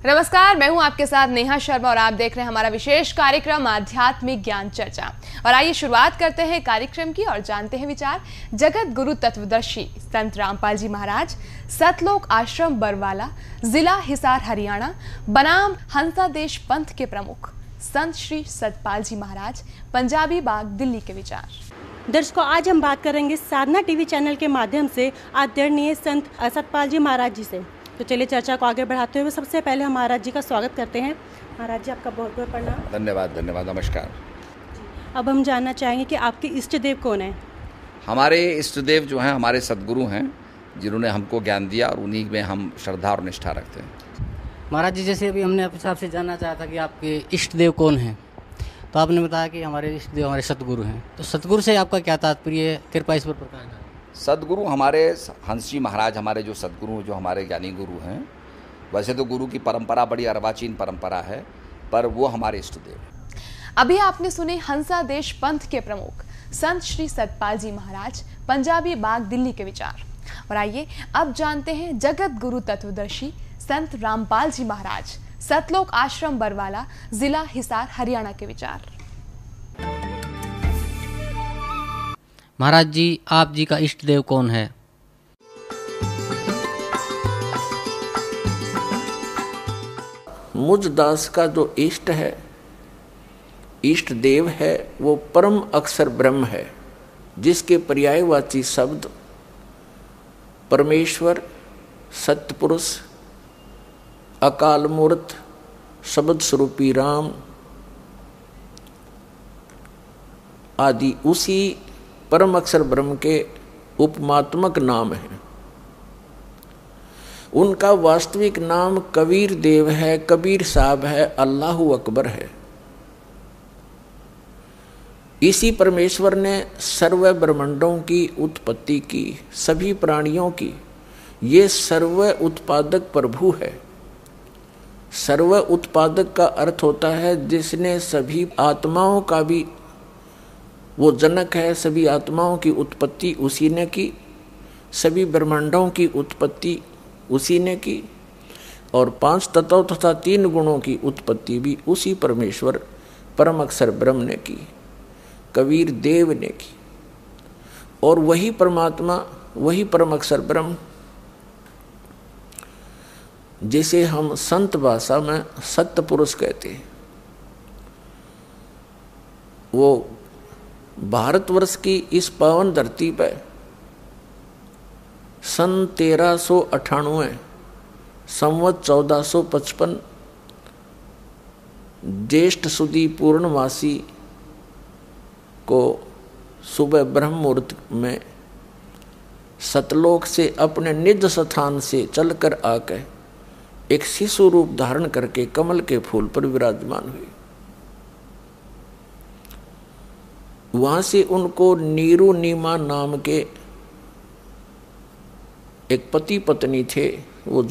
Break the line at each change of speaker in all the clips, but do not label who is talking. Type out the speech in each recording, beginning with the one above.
नमस्कार, मैं हूं आपके साथ नेहा शर्मा और आप देख रहे हैं हमारा विशेष कार्यक्रम आध्यात्मिक ज्ञान चर्चा। और आइए शुरुआत करते हैं कार्यक्रम की और जानते हैं विचार जगत गुरु तत्वदर्शी संत रामपाल जी महाराज, सतलोक आश्रम बरवाला, जिला हिसार हरियाणा, बनाम हंसा देश पंथ के प्रमुख संत श्री सतपाल जी महाराज, पंजाबी बाग, दिल्ली के विचार।
दर्शकों, आज हम बात करेंगे साधना टीवी चैनल के माध्यम से आदरणीय संत सतपाल जी महाराज जी से। तो चलिए चर्चा को आगे बढ़ाते हुए सबसे पहले हम महाराज जी का स्वागत करते हैं। महाराज जी, आपका बहुत बहुत प्रणाम।
धन्यवाद, नमस्कार।
अब हम जानना चाहेंगे कि आपके इष्ट देव कौन है?
हमारे इष्ट देव जो हैं हमारे सदगुरु हैं, जिन्होंने हमको ज्ञान दिया और उन्हीं में हम श्रद्धा और निष्ठा रखते हैं।
महाराज जी, जैसे अभी हमने आपसे जानना चाहा था कि आपके इष्ट देव कौन हैं, तो आपने बताया कि हमारे इष्ट देव हमारे सतगुरु हैं। तो सतगुरु से आपका क्या तात्पर्य है? कृपा इस पर प्रकाश डालें।
सदगुरु हमारे हंस जी महाराज, हमारे जो सदगुरु, जो हमारे ज्ञानी गुरु हैं। वैसे तो गुरु की परंपरा बड़ी अर्वाचीन परंपरा है, पर वो हमारे इष्ट देव हैं।
अभी आपने सुने हंसा देश पंथ के प्रमुख संत श्री सतपाल जी महाराज, पंजाबी बाग, दिल्ली के विचार। और आइए अब जानते हैं जगत गुरु तत्वदर्शी संत रामपाल जी महाराज, सतलोक आश्रम बरवाला, जिला हिसार हरियाणा के विचार।
महाराज जी, आप जी का इष्ट देव कौन है?
मुझ दास का जो इष्ट है, इष्ट देव है, वो परम अक्षर ब्रह्म है, जिसके पर्यायवाची शब्द परमेश्वर, सत्पुरुष, अकाल मूर्त, शब्द स्वरूपी राम आदि उसी परम अक्षर ब्रह्म के उपमात्मक नाम हैं। उनका वास्तविक नाम कबीर देव है, कबीर साहब है, अल्लाहु अकबर है। इसी परमेश्वर ने सर्व ब्रह्मांडों की उत्पत्ति की, सभी प्राणियों की। ये सर्व उत्पादक प्रभु है। सर्व उत्पादक का अर्थ होता है जिसने सभी आत्माओं का भी, वो जनक है। सभी आत्माओं की उत्पत्ति उसी ने की, सभी ब्रह्मांडों की उत्पत्ति उसी ने की, और 5 तत्व तथा 3 गुणों की उत्पत्ति भी उसी परमेश्वर परम अक्षर ब्रह्म ने की, कबीर देव ने की। और वही परमात्मा, वही परम अक्षर ब्रह्म, जिसे हम संत भाषा में सत्य पुरुष कहते हैं, वो भारतवर्ष की इस पावन धरती पर सन 1398 संवत 1455 ज्येष्ठ सुदी पूर्णमासी को सुबह ब्रह्म मुहूर्त में सतलोक से अपने निज स्थान से चलकर आकर एक शिशु रूप धारण करके कमल के फूल पर विराजमान हुई। वहां से उनको नीरू नीमा नाम के एक पति पत्नी थे। वो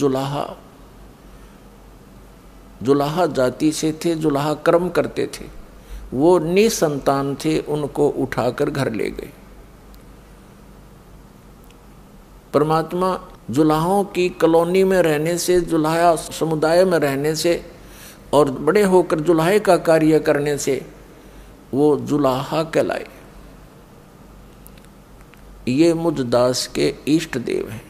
जुलाहा जाति से थे, जुलाहा कर्म करते थे। वो निसंतान थे, उनको उठाकर घर ले गए। परमात्मा जुलाहों की कॉलोनी में रहने से, जुलाहा समुदाय में रहने से और बड़े होकर जुलाहे का कार्य करने से वो जुलाहा कहलाए। ये मुझ दास के इष्ट देव हैं।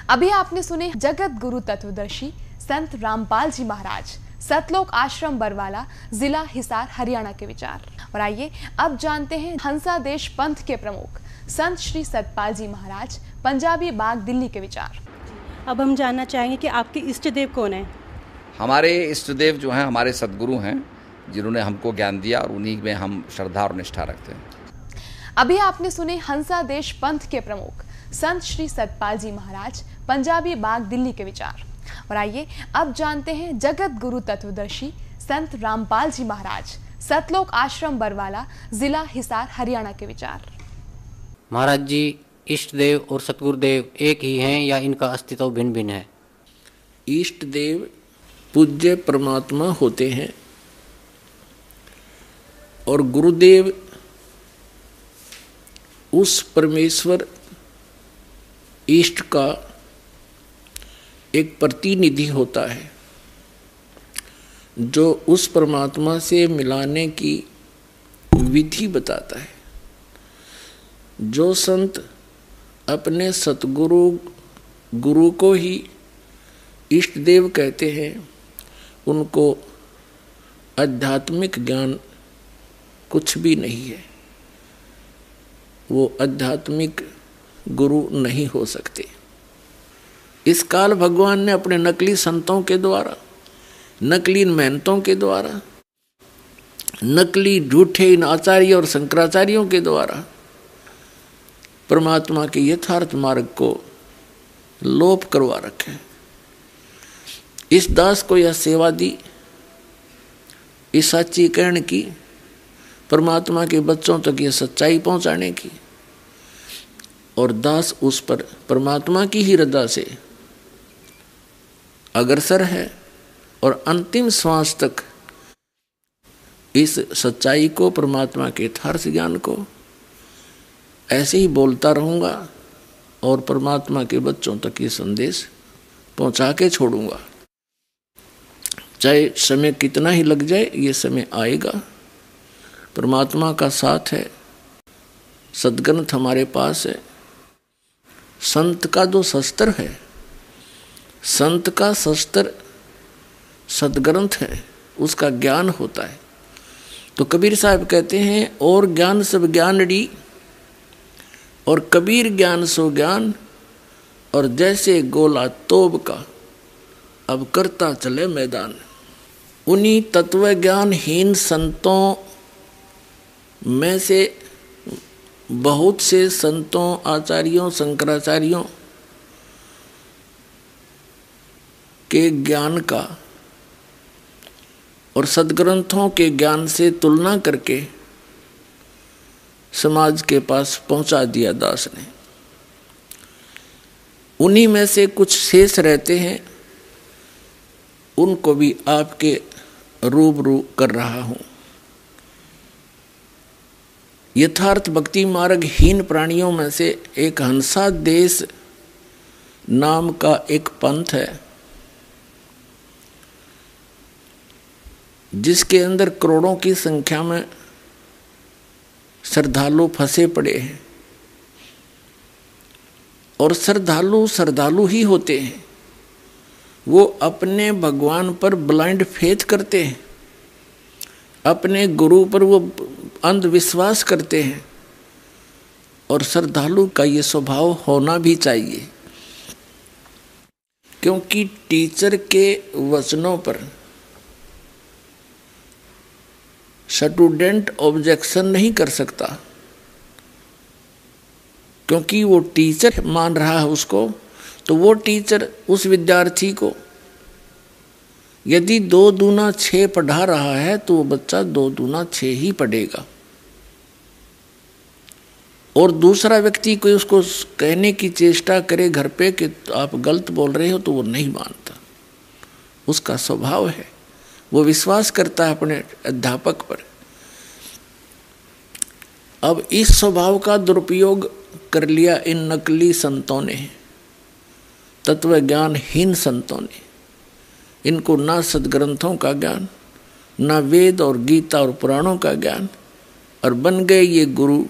अभी आपने सुने जगत गुरु तत्वदर्शी संत रामपाल जी महाराज, सतलोक आश्रम बरवाला, जिला हिसार हरियाणा के विचार। और आइए अब जानते हैं हंसा देश पंथ के प्रमुख संत श्री सतपाल जी महाराज, पंजाबी बाग, दिल्ली के विचार।
अब हम जानना चाहेंगे कि आपके इष्ट देव कौन है?
हमारे इष्ट देव जो हैं हमारे सदगुरु हैं, जिन्होंने हमको ज्ञान दिया और उन्हीं में हम श्रद्धा और निष्ठा रखते हैं।
अभी आपने सुने हंसा देश पंथ के प्रमुख संत श्री सतपाल जी महाराज, पंजाबी बाग, दिल्ली के विचार। और आइए अब जानते हैं जगत गुरु तत्वदर्शी संत रामपाल जी महाराज, सतलोक आश्रम बरवाला, जिला हिसार हरियाणा के विचार।
महाराज जी, इष्ट देव और सतगुरुदेव एक ही हैं या इनका अस्तित्व भिन्न भिन्न है?
इष्ट देव पूज्य परमात्मा होते हैं और गुरुदेव उस परमेश्वर इष्ट का एक प्रतिनिधि होता है जो उस परमात्मा से मिलाने की विधि बताता है। जो संत अपने सतगुरु गुरु को ही इष्ट देव कहते हैं, उनको आध्यात्मिक ज्ञान कुछ भी नहीं है, वो आध्यात्मिक गुरु नहीं हो सकते। इस काल भगवान ने अपने नकली संतों के द्वारा, नकली महंतों के द्वारा, नकली झूठे इन आचार्य और शंकराचार्यों के द्वारा परमात्मा के यथार्थ मार्ग को लोप करवा रखे। इस दास को यह सेवा दी, इस सच्चीकरण की, परमात्मा के बच्चों तक यह सच्चाई पहुंचाने की, और दास उस पर परमात्मा की ही रजा से अग्रसर है और अंतिम श्वास तक इस सच्चाई को, परमात्मा के यथार्थ ज्ञान को ऐसे ही बोलता रहूँगा और परमात्मा के बच्चों तक ये संदेश पहुँचा के छोड़ूंगा। चाहे समय कितना ही लग जाए, ये समय आएगा। परमात्मा का साथ है, सद्ग्रंथ हमारे पास है। संत का जो शस्त्र है, संत का शस्त्र सद्ग्रंथ है, उसका ज्ञान होता है। तो कबीर साहब कहते हैं, और ज्ञान सब ज्ञानड़ी और कबीर ज्ञान सो ज्ञान, और जैसे गोला तोब का अब करता चले मैदान। उन्हीं तत्व ज्ञानहीन संतों में से बहुत से संतों, आचार्यों, शंकराचार्यों के ज्ञान का और सद्ग्रंथों के ज्ञान से तुलना करके समाज के पास पहुंचा दिया दास ने। उन्हीं में से कुछ शेष रहते हैं, उनको भी आपके रूबरू कर रहा हूं। यथार्थ भक्ति मार्ग हीन प्राणियों में से एक हंसा देश नाम का एक पंथ है, जिसके अंदर करोड़ों की संख्या में श्रद्धालु फंसे पड़े हैं। और श्रद्धालु ही होते हैं। वो अपने भगवान पर ब्लाइंड फेथ करते हैं, अपने गुरु पर वो अंधविश्वास करते हैं। और श्रद्धालु का ये स्वभाव होना भी चाहिए, क्योंकि टीचर के वचनों पर स्टूडेंट ऑब्जेक्शन नहीं कर सकता, क्योंकि वो टीचर मान रहा है उसको। तो वो टीचर उस विद्यार्थी को यदि 2 दूना 6 पढ़ा रहा है, तो वो बच्चा 2 दूना 6 ही पढ़ेगा। और दूसरा व्यक्ति कोई उसको कहने की चेष्टा करे घर पे कि आप गलत बोल रहे हो, तो वो नहीं मानता। उसका स्वभाव है, वो विश्वास करता है अपने अध्यापक पर। अब इस स्वभाव का दुरुपयोग कर लिया इन नकली संतों ने, तत्व ज्ञानहीन संतों ने। इनको ना सद्ग्रंथों का ज्ञान, ना वेद और गीता और पुराणों का ज्ञान, और बन गए ये गुरु।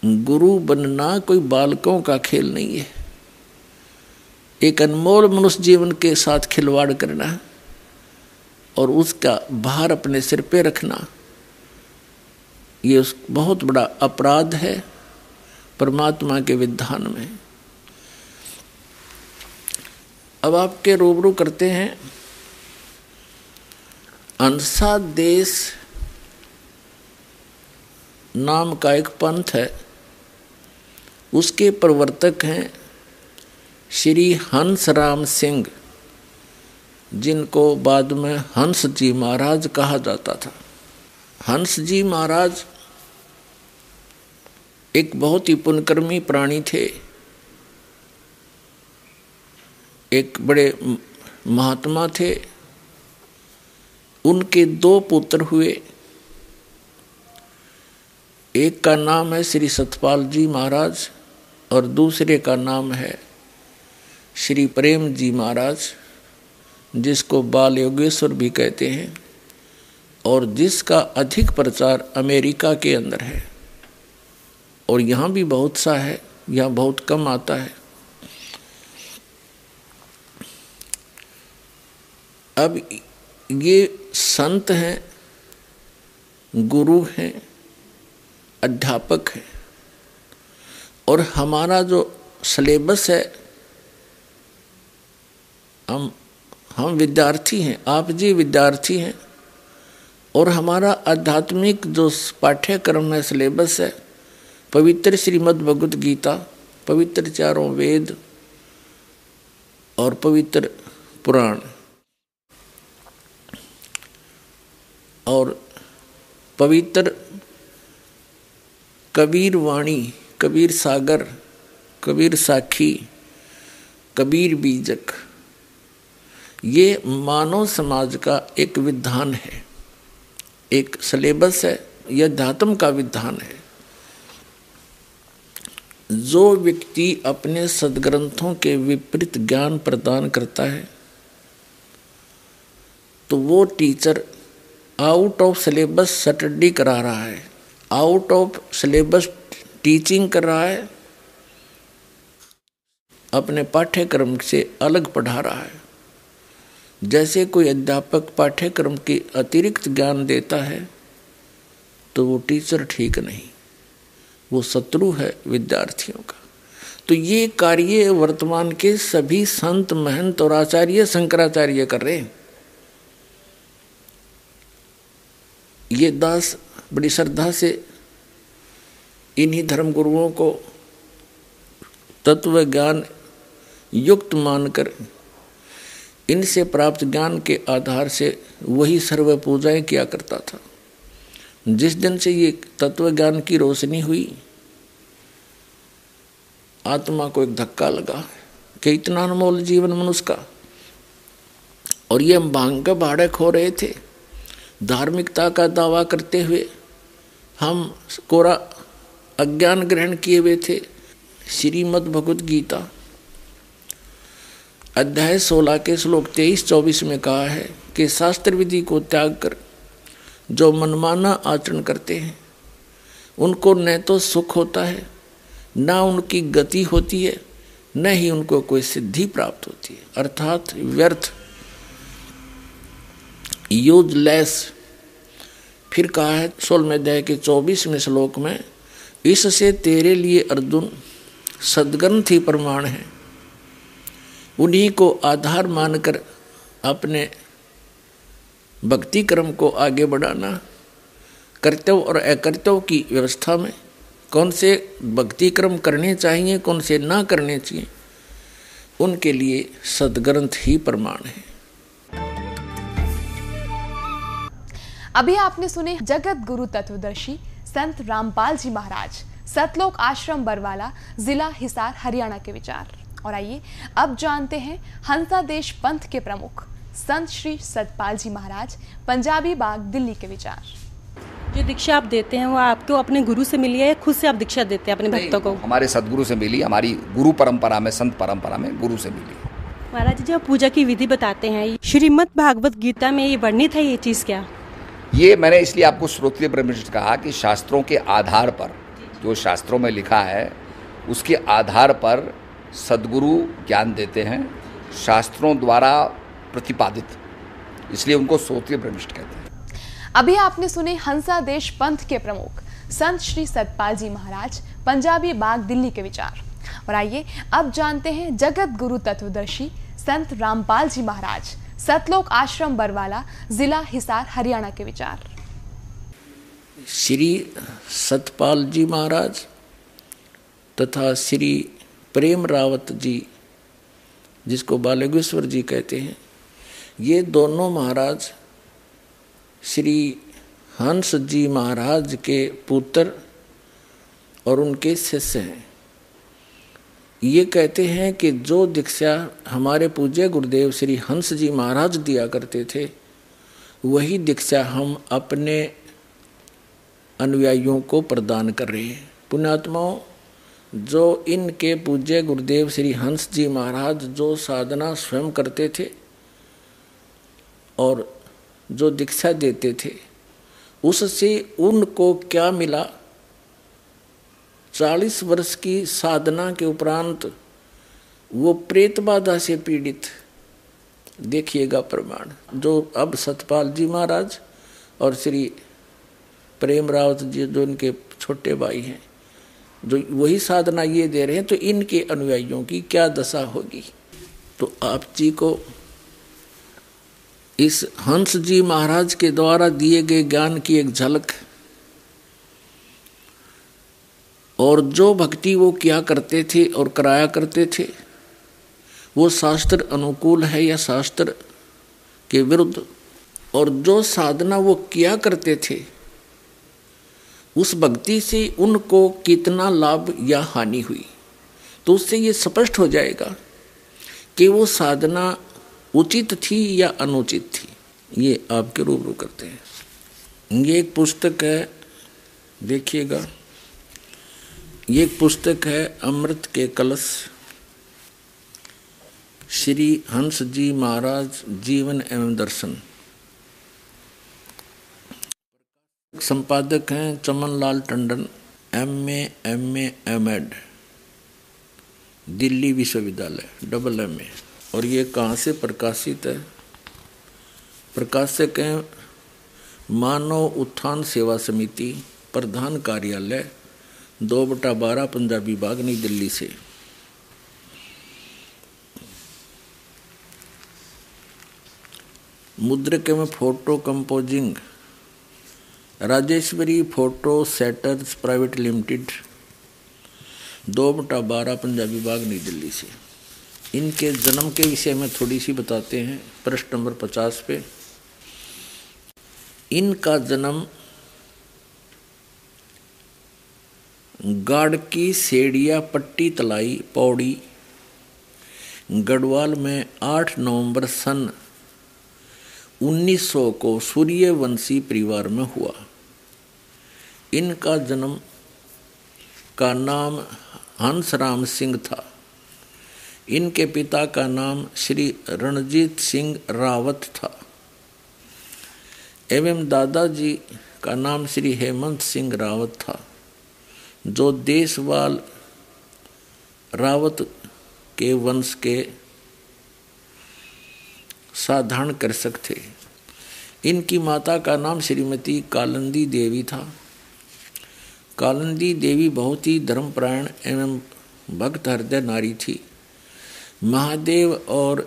गुरु बनना कोई बालकों का खेल नहीं है। एक अनमोल मनुष्य जीवन के साथ खिलवाड़ करना और उसका भार अपने सिर पे रखना, ये बहुत बड़ा अपराध है परमात्मा के विधान में। अब आपके रूबरू करते हैं, अंसा देश नाम का एक पंथ है, उसके प्रवर्तक हैं श्री हंस राम सिंह, जिनको बाद में हंस जी महाराज कहा जाता था। हंस जी महाराज एक बहुत ही पुण्यकर्मी प्राणी थे, एक बड़े महात्मा थे। उनके 2 पुत्र हुए, एक का नाम है श्री सतपाल जी महाराज और दूसरे का नाम है श्री प्रेम जी महाराज, जिसको बाल योगेश्वर भी कहते हैं, और जिसका अधिक प्रचार अमेरिका के अंदर है और यहाँ भी बहुत सा है, यहाँ बहुत कम आता है। अब ये संत हैं, गुरु हैं, अध्यापक हैं, और हमारा जो सिलेबस है, हम विद्यार्थी हैं, आप जी विद्यार्थी हैं, और हमारा आध्यात्मिक जो पाठ्यक्रम है, सिलेबस है, पवित्र श्रीमद् भगवत गीता, पवित्र चारों वेद और पवित्र पुराण और पवित्र कबीर वाणी, कबीर सागर, कबीर साखी, कबीर बीजक, ये मानव समाज का एक विधान है, एक सिलेबस है, यह अध्यात्म का विधान है। जो व्यक्ति अपने सद्ग्रंथों के विपरीत ज्ञान प्रदान करता है तो वो teacher out of syllabus study करा रहा है, आउट ऑफ सिलेबस टीचिंग कर रहा है, अपने पाठ्यक्रम से अलग पढ़ा रहा है। जैसे कोई अध्यापक पाठ्यक्रम के अतिरिक्त ज्ञान देता है तो वो टीचर ठीक नहीं, वो शत्रु है विद्यार्थियों का। तो ये कार्य वर्तमान के सभी संत, महंत और आचार्य, शंकराचार्य कर रहे हैं। ये दास बड़ी श्रद्धा से इन्हीं धर्म गुरुओं को तत्व ज्ञान युक्त मानकर इनसे प्राप्त ज्ञान के आधार से वही सर्व पूजाएं किया करता था। जिस दिन से ये तत्व ज्ञान की रोशनी हुई, आत्मा को एक धक्का लगा कि इतना अनमोल जीवन मनुष्य का, और ये हम भांग का भाड़े खो रहे थे। धार्मिकता का दावा करते हुए हम कोरा अज्ञान ग्रहण किए हुए थे। श्रीमद् भगवत गीता अध्याय 16 के श्लोक 23-24 में कहा है कि शास्त्र विधि को त्याग कर जो मनमाना आचरण करते हैं उनको न तो सुख होता है, न उनकी गति होती है, न ही उनको कोई सिद्धि प्राप्त होती है, अर्थात व्यर्थ, यूजलेस। फिर कहा है 16वें अध्याय के 24वें श्लोक में, इससे तेरे लिए अर्जुन सद्ग्रंथ ही प्रमाण है। उन्हीं को आधार मानकर अपने भक्ति क्रम को आगे बढ़ाना। कर्तव्य और अकर्तव्य की व्यवस्था में कौन से भक्ति क्रम करने चाहिए, कौन से ना करने चाहिए, उनके लिए सद्ग्रंथ ही प्रमाण है।
अभी आपने सुने जगत गुरु तत्वदर्शी संत रामपाल जी महाराज, सतलोक आश्रम बरवाला, जिला हिसार, हरियाणा के विचार। और आइए अब जानते हैं हंसादेश पंथ के प्रमुख संत श्री सतपाल जी महाराज, पंजाबी बाग, दिल्ली के विचार।
जो दीक्षा आप देते हैं वो आपको अपने गुरु से मिली है या खुद से आप दीक्षा देते हैं अपने भक्तों को?
हमारे सदगुरु से मिली, हमारी गुरु परंपरा में, संत परंपरा में गुरु से मिली।
महाराज जी, जब पूजा की विधि बताते हैं, श्रीमद् भागवत गीता में ये वर्णित है, ये चीज क्या?
ये मैंने इसलिए आपको श्रोत्रिय ब्रह्मनिष्ठ कहा कि शास्त्रों के आधार पर, जो शास्त्रों में लिखा है उसके आधार पर सदगुरु ज्ञान देते हैं, शास्त्रों द्वारा प्रतिपादित, इसलिए उनको श्रोत्रिय ब्रह्मनिष्ठ कहते हैं।
अभी आपने सुने हंसादेश पंथ के प्रमुख संत श्री सतपाल जी महाराज, पंजाबी बाग, दिल्ली के विचार। और आइए अब जानते हैं जगत गुरु तत्वदर्शी संत रामपाल जी महाराज, सतलोक आश्रम बरवाला, जिला हिसार, हरियाणा के विचार।
श्री सतपाल जी महाराज तथा श्री प्रेम रावत जी, जिसको बालयोगेश्वर जी कहते हैं, ये दोनों महाराज श्री हंस जी महाराज के पुत्र और उनके शिष्य हैं। ये कहते हैं कि जो दीक्षा हमारे पूज्य गुरुदेव श्री हंस जी महाराज दिया करते थे, वही दीक्षा हम अपने अनुयायियों को प्रदान कर रहे हैं। पुण्यात्माओं, जो इनके पूज्य गुरुदेव श्री हंस जी महाराज जो साधना स्वयं करते थे और जो दीक्षा देते थे, उससे उनको क्या मिला? 40 वर्ष की साधना के उपरांत वो प्रेत बाधा से पीड़ित, देखिएगा प्रमाण, जो अब सतपाल जी महाराज और श्री प्रेम रावत जी जो इनके छोटे भाई हैं, जो वही साधना ये दे रहे हैं, तो इनके अनुयायियों की क्या दशा होगी। तो आप जी को इस हंस जी महाराज के द्वारा दिए गए ज्ञान की एक झलक, और जो भक्ति वो किया करते थे और कराया करते थे, वो शास्त्र अनुकूल है या शास्त्र के विरुद्ध, और जो साधना वो किया करते थे उस भक्ति से उनको कितना लाभ या हानि हुई, तो उससे ये स्पष्ट हो जाएगा कि वो साधना उचित थी या अनुचित थी। ये आपके रूबरू करते हैं। ये एक पुस्तक है, देखिएगा, ये एक पुस्तक है अमृत के कलश, श्री हंस जी महाराज जीवन एवं दर्शन। संपादक हैं चमन लाल टंडन, MA MAd, दिल्ली विश्वविद्यालय, MA। और ये कहाँ से प्रकाशित है? प्रकाशक हैं मानव उत्थान सेवा समिति, प्रधान कार्यालय 2/12 पंजाबी बाग, नई दिल्ली से। मुद्रक में photo composing Rajeshwari photo setters private limited, 2/12 Punjabi Bagh, नई दिल्ली से। इनके जन्म के विषय में थोड़ी सी बताते हैं। प्रश्न नंबर 50 पे, इनका जन्म गाड़की सेड़िया पट्टी तलाई पौड़ी गढ़वाल में 8 नवंबर सन 1900 को सूर्यवंशी परिवार में हुआ। इनका जन्म का नाम हंसराम सिंह था। इनके पिता का नाम श्री रणजीत सिंह रावत था एवं दादाजी का नाम श्री हेमंत सिंह रावत था, जो देशवाल रावत के वंश के साधारण कृषक थे। इनकी माता का नाम श्रीमती कालंदी देवी था। कालंदी देवी बहुत ही धर्मपरायण एवं भक्त हृदय नारी थी। महादेव और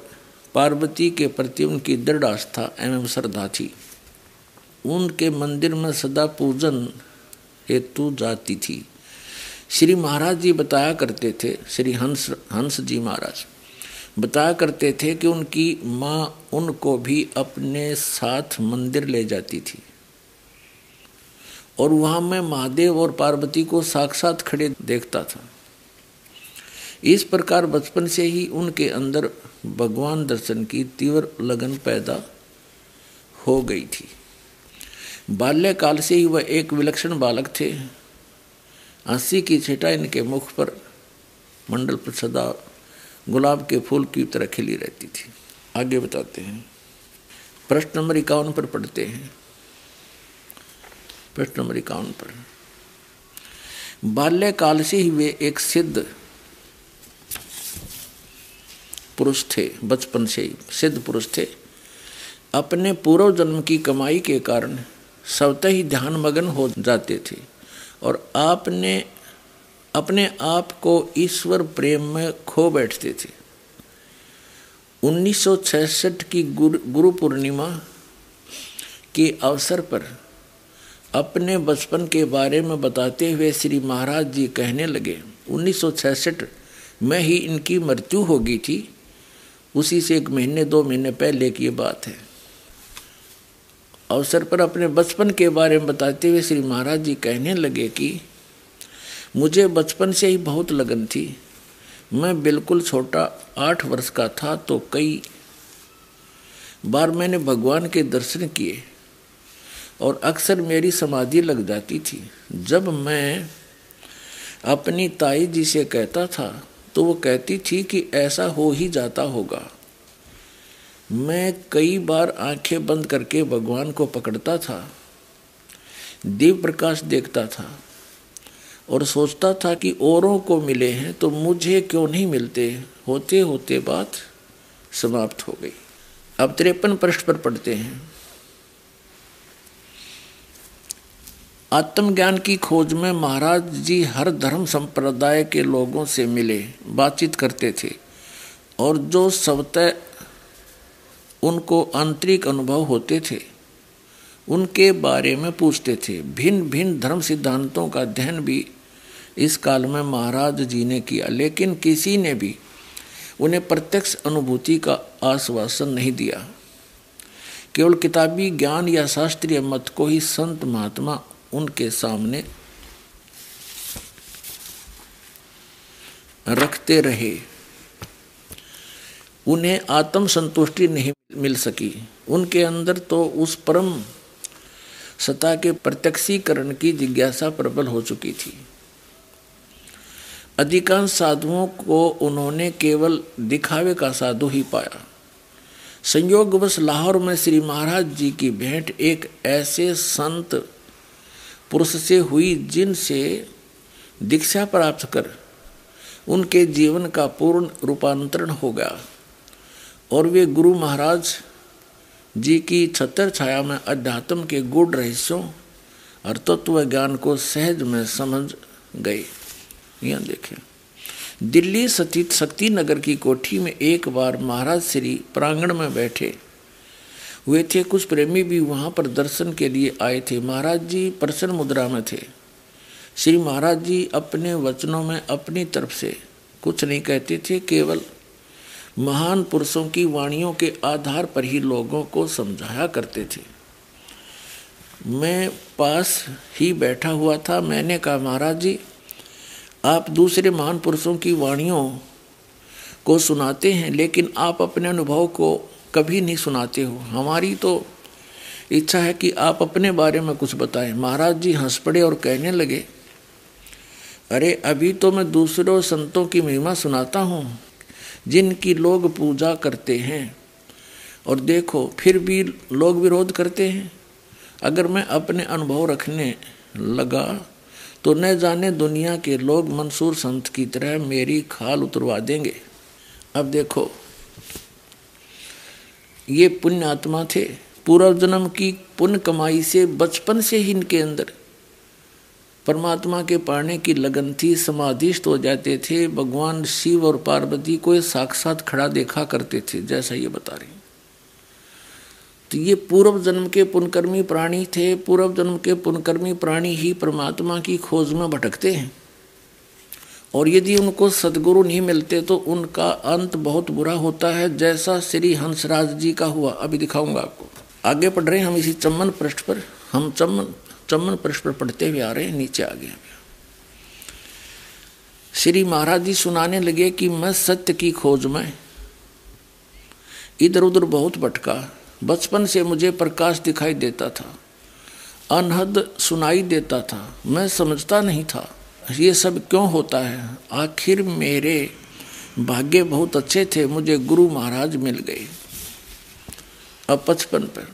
पार्वती के प्रति उनकी दृढ़ आस्था एवं श्रद्धा थी। उनके मंदिर में सदा पूजन हेतु जाती थी। श्री महाराज जी बताया करते थे, श्री हंस जी महाराज बताया करते थे कि उनकी माँ उनको भी अपने साथ मंदिर ले जाती थी और वहाँ मैं महादेव और पार्वती को साक्षात खड़े देखता था। इस प्रकार बचपन से ही उनके अंदर भगवान दर्शन की तीव्र लगन पैदा हो गई थी। बाल्यकाल से ही वह एक विलक्षण बालक थे। हंसी की छटा इनके मुख पर मंडल पर सदा गुलाब के फूल की तरह खिली रहती थी। आगे बताते हैं। प्रश्न नंबर 51 पर पढ़ते हैं। प्रश्न नंबर 51 पर, बाल्यकाल से ही वे एक सिद्ध पुरुष थे। बचपन से ही सिद्ध पुरुष थे। अपने पूर्व जन्म की कमाई के कारण स्वतः ही ध्यान मग्न हो जाते थे और अपने आप को ईश्वर प्रेम में खो बैठते थे। 1966 की गुरु पूर्णिमा के अवसर पर अपने बचपन के बारे में बताते हुए श्री महाराज जी कहने लगे, 1966 में ही इनकी मृत्यु हो गई थी। उसी से 1 महीने 2 महीने पहले की ये बात है। अवसर पर अपने बचपन के बारे में बताते हुए श्री महाराज जी कहने लगे कि मुझे बचपन से ही बहुत लगन थी। मैं बिल्कुल छोटा 8 वर्ष का था तो कई बार मैंने भगवान के दर्शन किए और अक्सर मेरी समाधि लग जाती थी। जब मैं अपनी ताई जी से कहता था तो वो कहती थी कि ऐसा हो ही जाता होगा। मैं कई बार आंखें बंद करके भगवान को पकड़ता था, दिव्य प्रकाश देखता था और सोचता था कि औरों को मिले हैं तो मुझे क्यों नहीं मिलते। होते होते बात समाप्त हो गई। अब 53 पृष्ठ पर पढ़ते हैं। आत्मज्ञान की खोज में महाराज जी हर धर्म संप्रदाय के लोगों से मिले, बातचीत करते थे और जो स्वतः उनको आंतरिक अनुभव होते थे उनके बारे में पूछते थे। भिन्न भिन्न धर्म सिद्धांतों का अध्ययन भी इस काल में महाराज जी ने किया, लेकिन किसी ने भी उन्हें प्रत्यक्ष अनुभूति का आश्वासन नहीं दिया। केवल किताबी ज्ञान या शास्त्रीय मत को ही संत महात्मा उनके सामने रखते रहे। उन्हें आत्म संतुष्टि नहीं मिल सकी। उनके अंदर तो उस परम सत्ता के प्रत्यक्षीकरण की जिज्ञासा प्रबल हो चुकी थी। अधिकांश साधुओं को उन्होंने केवल दिखावे का साधु ही पाया। संयोगवश लाहौर में श्री महाराज जी की भेंट एक ऐसे संत पुरुष से हुई जिनसे दीक्षा प्राप्त कर उनके जीवन का पूर्ण रूपांतरण हो गया और वे गुरु महाराज जी की छत्र छाया में अध्यात्म के गूढ़ रहस्यों और तत्व ज्ञान को सहज में समझ गए। यहाँ देखें, दिल्ली स्थित शक्ति नगर की कोठी में एक बार महाराज श्री प्रांगण में बैठे हुए थे। कुछ प्रेमी भी वहाँ पर दर्शन के लिए आए थे। महाराज जी प्रसन्न मुद्रा में थे। श्री महाराज जी अपने वचनों में अपनी तरफ से कुछ नहीं कहते थे, केवल महान पुरुषों की वाणियों के आधार पर ही लोगों को समझाया करते थे। मैं पास ही बैठा हुआ था। मैंने कहा, महाराज जी आप दूसरे महान पुरुषों की वाणियों को सुनाते हैं, लेकिन आप अपने अनुभव को कभी नहीं सुनाते हो। हमारी तो इच्छा है कि आप अपने बारे में कुछ बताएं। महाराज जी हंस पड़े और कहने लगे, अरे अभी तो मैं दूसरों संतों की महिमा सुनाता हूँ जिनकी लोग पूजा करते हैं, और देखो फिर भी लोग विरोध करते हैं। अगर मैं अपने अनुभव रखने लगा तो न जाने दुनिया के लोग मंसूर संत की तरह मेरी खाल उतरवा देंगे। अब देखो, ये पुण्य आत्मा थे। पूर्व जन्म की पुण्य कमाई से बचपन से ही इनके अंदर परमात्मा के पाने की लगन थी। समाधिस्थ हो जाते थे। भगवान शिव और पार्वती को साक्षात खड़ा देखा करते थे, जैसा ये बता रही। तो ये पूर्व जन्म के पुण्यकर्मी प्राणी थे। पूर्व जन्म के पुण्यकर्मी प्राणी ही परमात्मा की खोज में भटकते हैं, और यदि उनको सदगुरु नहीं मिलते तो उनका अंत बहुत बुरा होता है, जैसा श्री हंसराज जी का हुआ। अभी दिखाऊंगा आपको। आगे पढ़ रहे हैं हम इसी 54 पृष्ठ पर। हम 54 पृष्ठ पर पढ़ते हुए आ रहे हैं, नीचे आ गए। श्री महाराज जी सुनाने लगे कि मैं सत्य की खोज में इधर उधर बहुत भटका। बचपन से मुझे प्रकाश दिखाई देता था, अनहद सुनाई देता था। मैं समझता नहीं था ये सब क्यों होता है। आखिर मेरे भाग्य बहुत अच्छे थे, मुझे गुरु महाराज मिल गए। अब 55 पर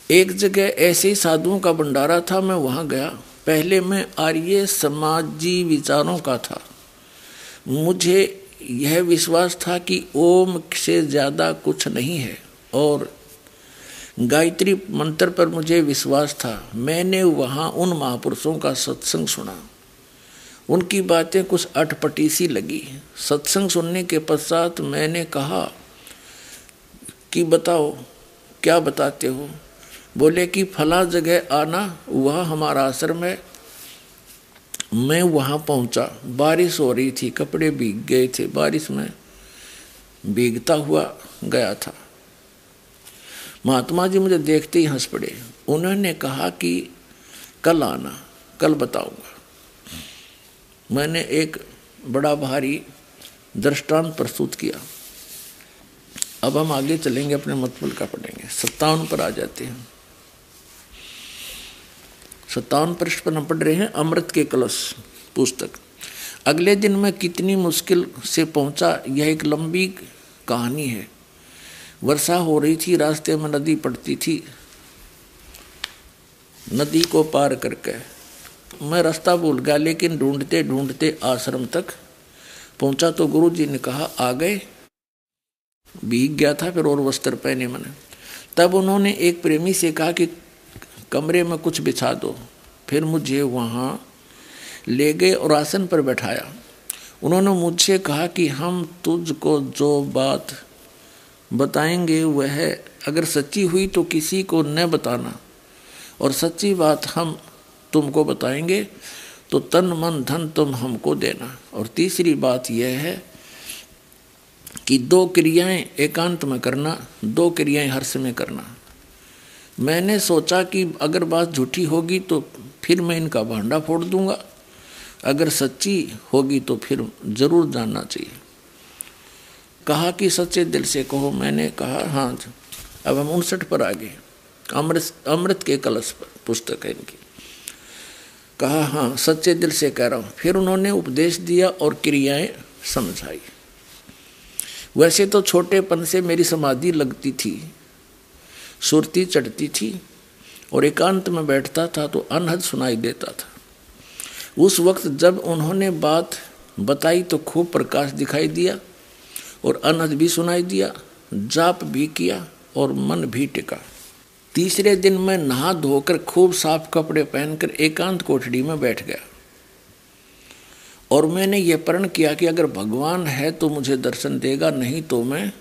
एक जगह ऐसे ही साधुओं का भंडारा था। मैं वहाँ गया। पहले मैं आर्य समाजी विचारों का था। मुझे यह विश्वास था कि ओम से ज़्यादा कुछ नहीं है, और गायत्री मंत्र पर मुझे विश्वास था। मैंने वहाँ उन महापुरुषों का सत्संग सुना। उनकी बातें कुछ अटपटी सी लगी। सत्संग सुनने के पश्चात मैंने कहा कि बताओ क्या बताते हो। बोले कि फला जगह आना, वह हमारा आश्रम है। मैं वहाँ पहुँचा। बारिश हो रही थी, कपड़े भीग गए थे। बारिश में भीगता हुआ गया था। महात्मा जी मुझे देखते ही हंस पड़े। उन्होंने कहा कि कल आना, कल बताऊंगा। मैंने एक बड़ा भारी दृष्टांत प्रस्तुत किया। अब हम आगे चलेंगे, अपने मतबल का पढ़ेंगे। 57 पर आ जाते हैं। 57 पृष्ठ पर हम पढ़ रहे हैं अमृत के कलश पुस्तक। अगले दिन मैं कितनी मुश्किल से पहुंचा, यह एक लंबी कहानी है। वर्षा हो रही थी, रास्ते में नदी पड़ती थी। नदी को पार करके मैं रास्ता भूल गया, लेकिन ढूंढते ढूंढते आश्रम तक पहुंचा तो गुरु जी ने कहा आ गए। भीग गया था फिर और वस्त्र पहने मैंने। तब उन्होंने एक प्रेमी से कहा कि कमरे में कुछ बिछा दो। फिर मुझे वहाँ ले गए और आसन पर बैठाया। उन्होंने मुझसे कहा कि हम तुझको जो बात बताएंगे वह अगर सच्ची हुई तो किसी को न बताना, और सच्ची बात हम तुमको बताएंगे तो तन मन धन तुम हमको देना। और तीसरी बात यह है कि 2 क्रियाएं एकांत में करना, 2 क्रियाएं हर्ष में करना। मैंने सोचा कि अगर बात झूठी होगी तो फिर मैं इनका भांडा फोड़ दूंगा, अगर सच्ची होगी तो फिर जरूर जानना चाहिए। कहा कि सच्चे दिल से कहो। मैंने कहा हाँ। अब हम 59 पर आ गए। अमृत के कलश पर पुस्तक है इनकी। कहा हाँ सच्चे दिल से कह रहा हूँ। फिर उन्होंने उपदेश दिया और क्रियाएं समझाई। वैसे तो छोटेपन से मेरी समाधि लगती थी, सुरती चढ़ती थी और एकांत में बैठता था तो अनहद सुनाई देता था। उस वक्त जब उन्होंने बात बताई तो खूब प्रकाश दिखाई दिया और अनहद भी सुनाई दिया, जाप भी किया और मन भी टिका। तीसरे दिन मैं नहा धोकर खूब साफ कपड़े पहनकर एकांत कोठड़ी में बैठ गया और मैंने ये प्रण किया कि अगर भगवान है तो मुझे दर्शन देगा, नहीं तो मैं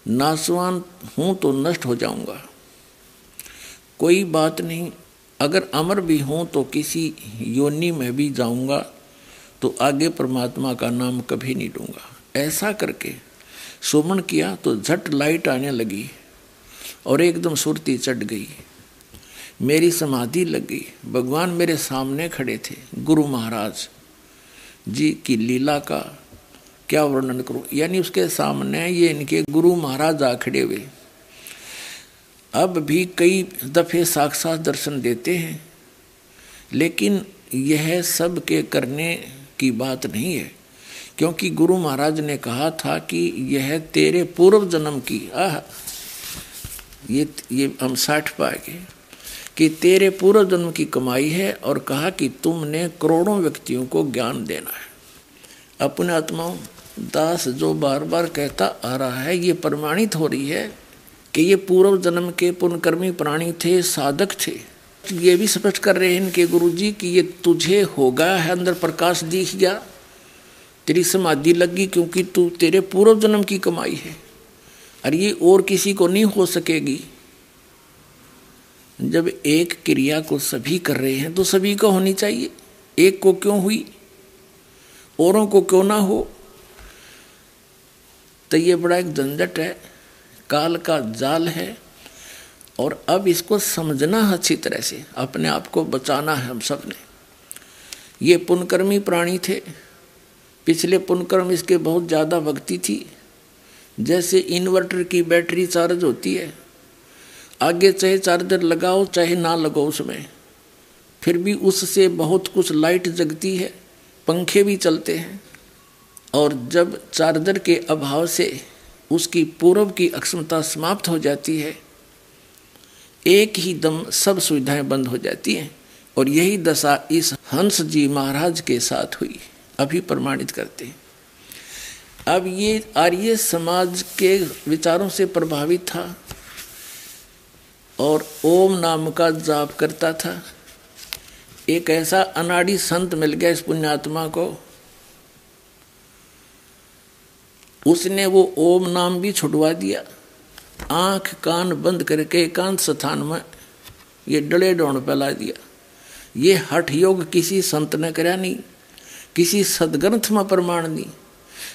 नासवान हूँ तो नष्ट हो जाऊंगा। कोई बात नहीं, अगर अमर भी हूँ तो किसी योनि में भी जाऊंगा तो आगे परमात्मा का नाम कभी नहीं लूँगा। ऐसा करके सुमन किया तो झट लाइट आने लगी और एकदम सुरती चढ़ गई। मेरी समाधि लग गई। भगवान मेरे सामने खड़े थे। गुरु महाराज जी की लीला का क्या वर्णन करूं, यानी उसके सामने ये इनके गुरु महाराज आ खड़े हुए। अब भी कई दफे साक्षात दर्शन देते हैं, लेकिन यह सब के करने की बात नहीं है, क्योंकि गुरु महाराज ने कहा था कि यह तेरे पूर्व जन्म की ये हम 60 पाएंगे कि तेरे पूर्व जन्म की कमाई है, और कहा कि तुमने करोड़ों व्यक्तियों को ज्ञान देना है। अपने आत्माओं दास जो बार बार कहता आ रहा है, ये प्रमाणित हो रही है कि ये पूर्व जन्म के पुण्यकर्मी प्राणी थे, साधक थे। ये भी स्पष्ट कर रहे हैं इनके गुरुजी कि ये तुझे होगा है, अंदर प्रकाश दिख गया, तेरी समाधि लगी, क्योंकि तू तेरे पूर्व जन्म की कमाई है और ये और किसी को नहीं हो सकेगी। जब एक क्रिया को सभी कर रहे हैं तो सभी को होनी चाहिए, एक को क्यों हुई, औरों को क्यों ना हो। तो ये बड़ा एक झंझट है, काल का जाल है, और अब इसको समझना अच्छी तरह से, अपने आप को बचाना है हम सब ने। ये पुण्यकर्मी प्राणी थे, पिछले पुण्यकर्म इसके बहुत ज़्यादा भक्ति थी। जैसे इन्वर्टर की बैटरी चार्ज होती है, आगे चाहे चार्जर लगाओ चाहे ना लगाओ उसमें, फिर भी उससे बहुत कुछ लाइट जगती है, पंखे भी चलते हैं। और जब चार्जर के अभाव से उसकी पूर्व की अक्षमता समाप्त हो जाती है, एक ही दम सब सुविधाएं बंद हो जाती हैं। और यही दशा इस हंस जी महाराज के साथ हुई, अभी प्रमाणित करते हैं। अब ये आर्य समाज के विचारों से प्रभावित था और ओम नाम का जाप करता था। एक ऐसा अनाड़ी संत मिल गया इस पुण्यात्मा को, उसने वो ओम नाम भी छुड़वा दिया। आंख कान बंद करके एकांत स्थान में ये डले डोण फैला दिया। ये हठ योग किसी संत ने कराया नहीं, किसी सदग्रंथ में प्रमाण नहीं।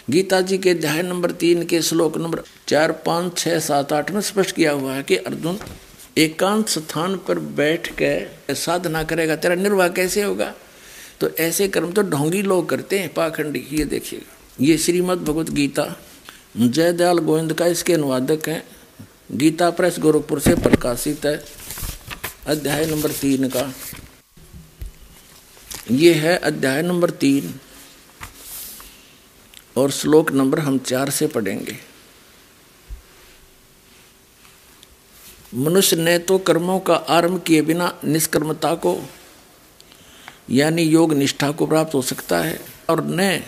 गीता जी के अध्याय नंबर 3 के श्लोक नंबर 4, 5, 6, 7, 8 में स्पष्ट किया हुआ है कि अर्जुन एकांत स्थान पर बैठ के साधना करेगा, तेरा निर्वाह कैसे होगा। तो ऐसे कर्म तो ढोंगी लोग करते हैं, पाखंडी। ये देखिएगा, ये श्रीमद् भगवत गीता जयदयाल गोविंद का इसके अनुवादक हैं, गीता प्रेस गोरखपुर से प्रकाशित है। अध्याय नंबर 3 का। ये है अध्याय नंबर 3 और श्लोक नंबर हम 4 से पढ़ेंगे। मनुष्य ने तो कर्मों का आरंभ किए बिना निष्कर्मता को यानी योग निष्ठा को प्राप्त हो सकता है, और न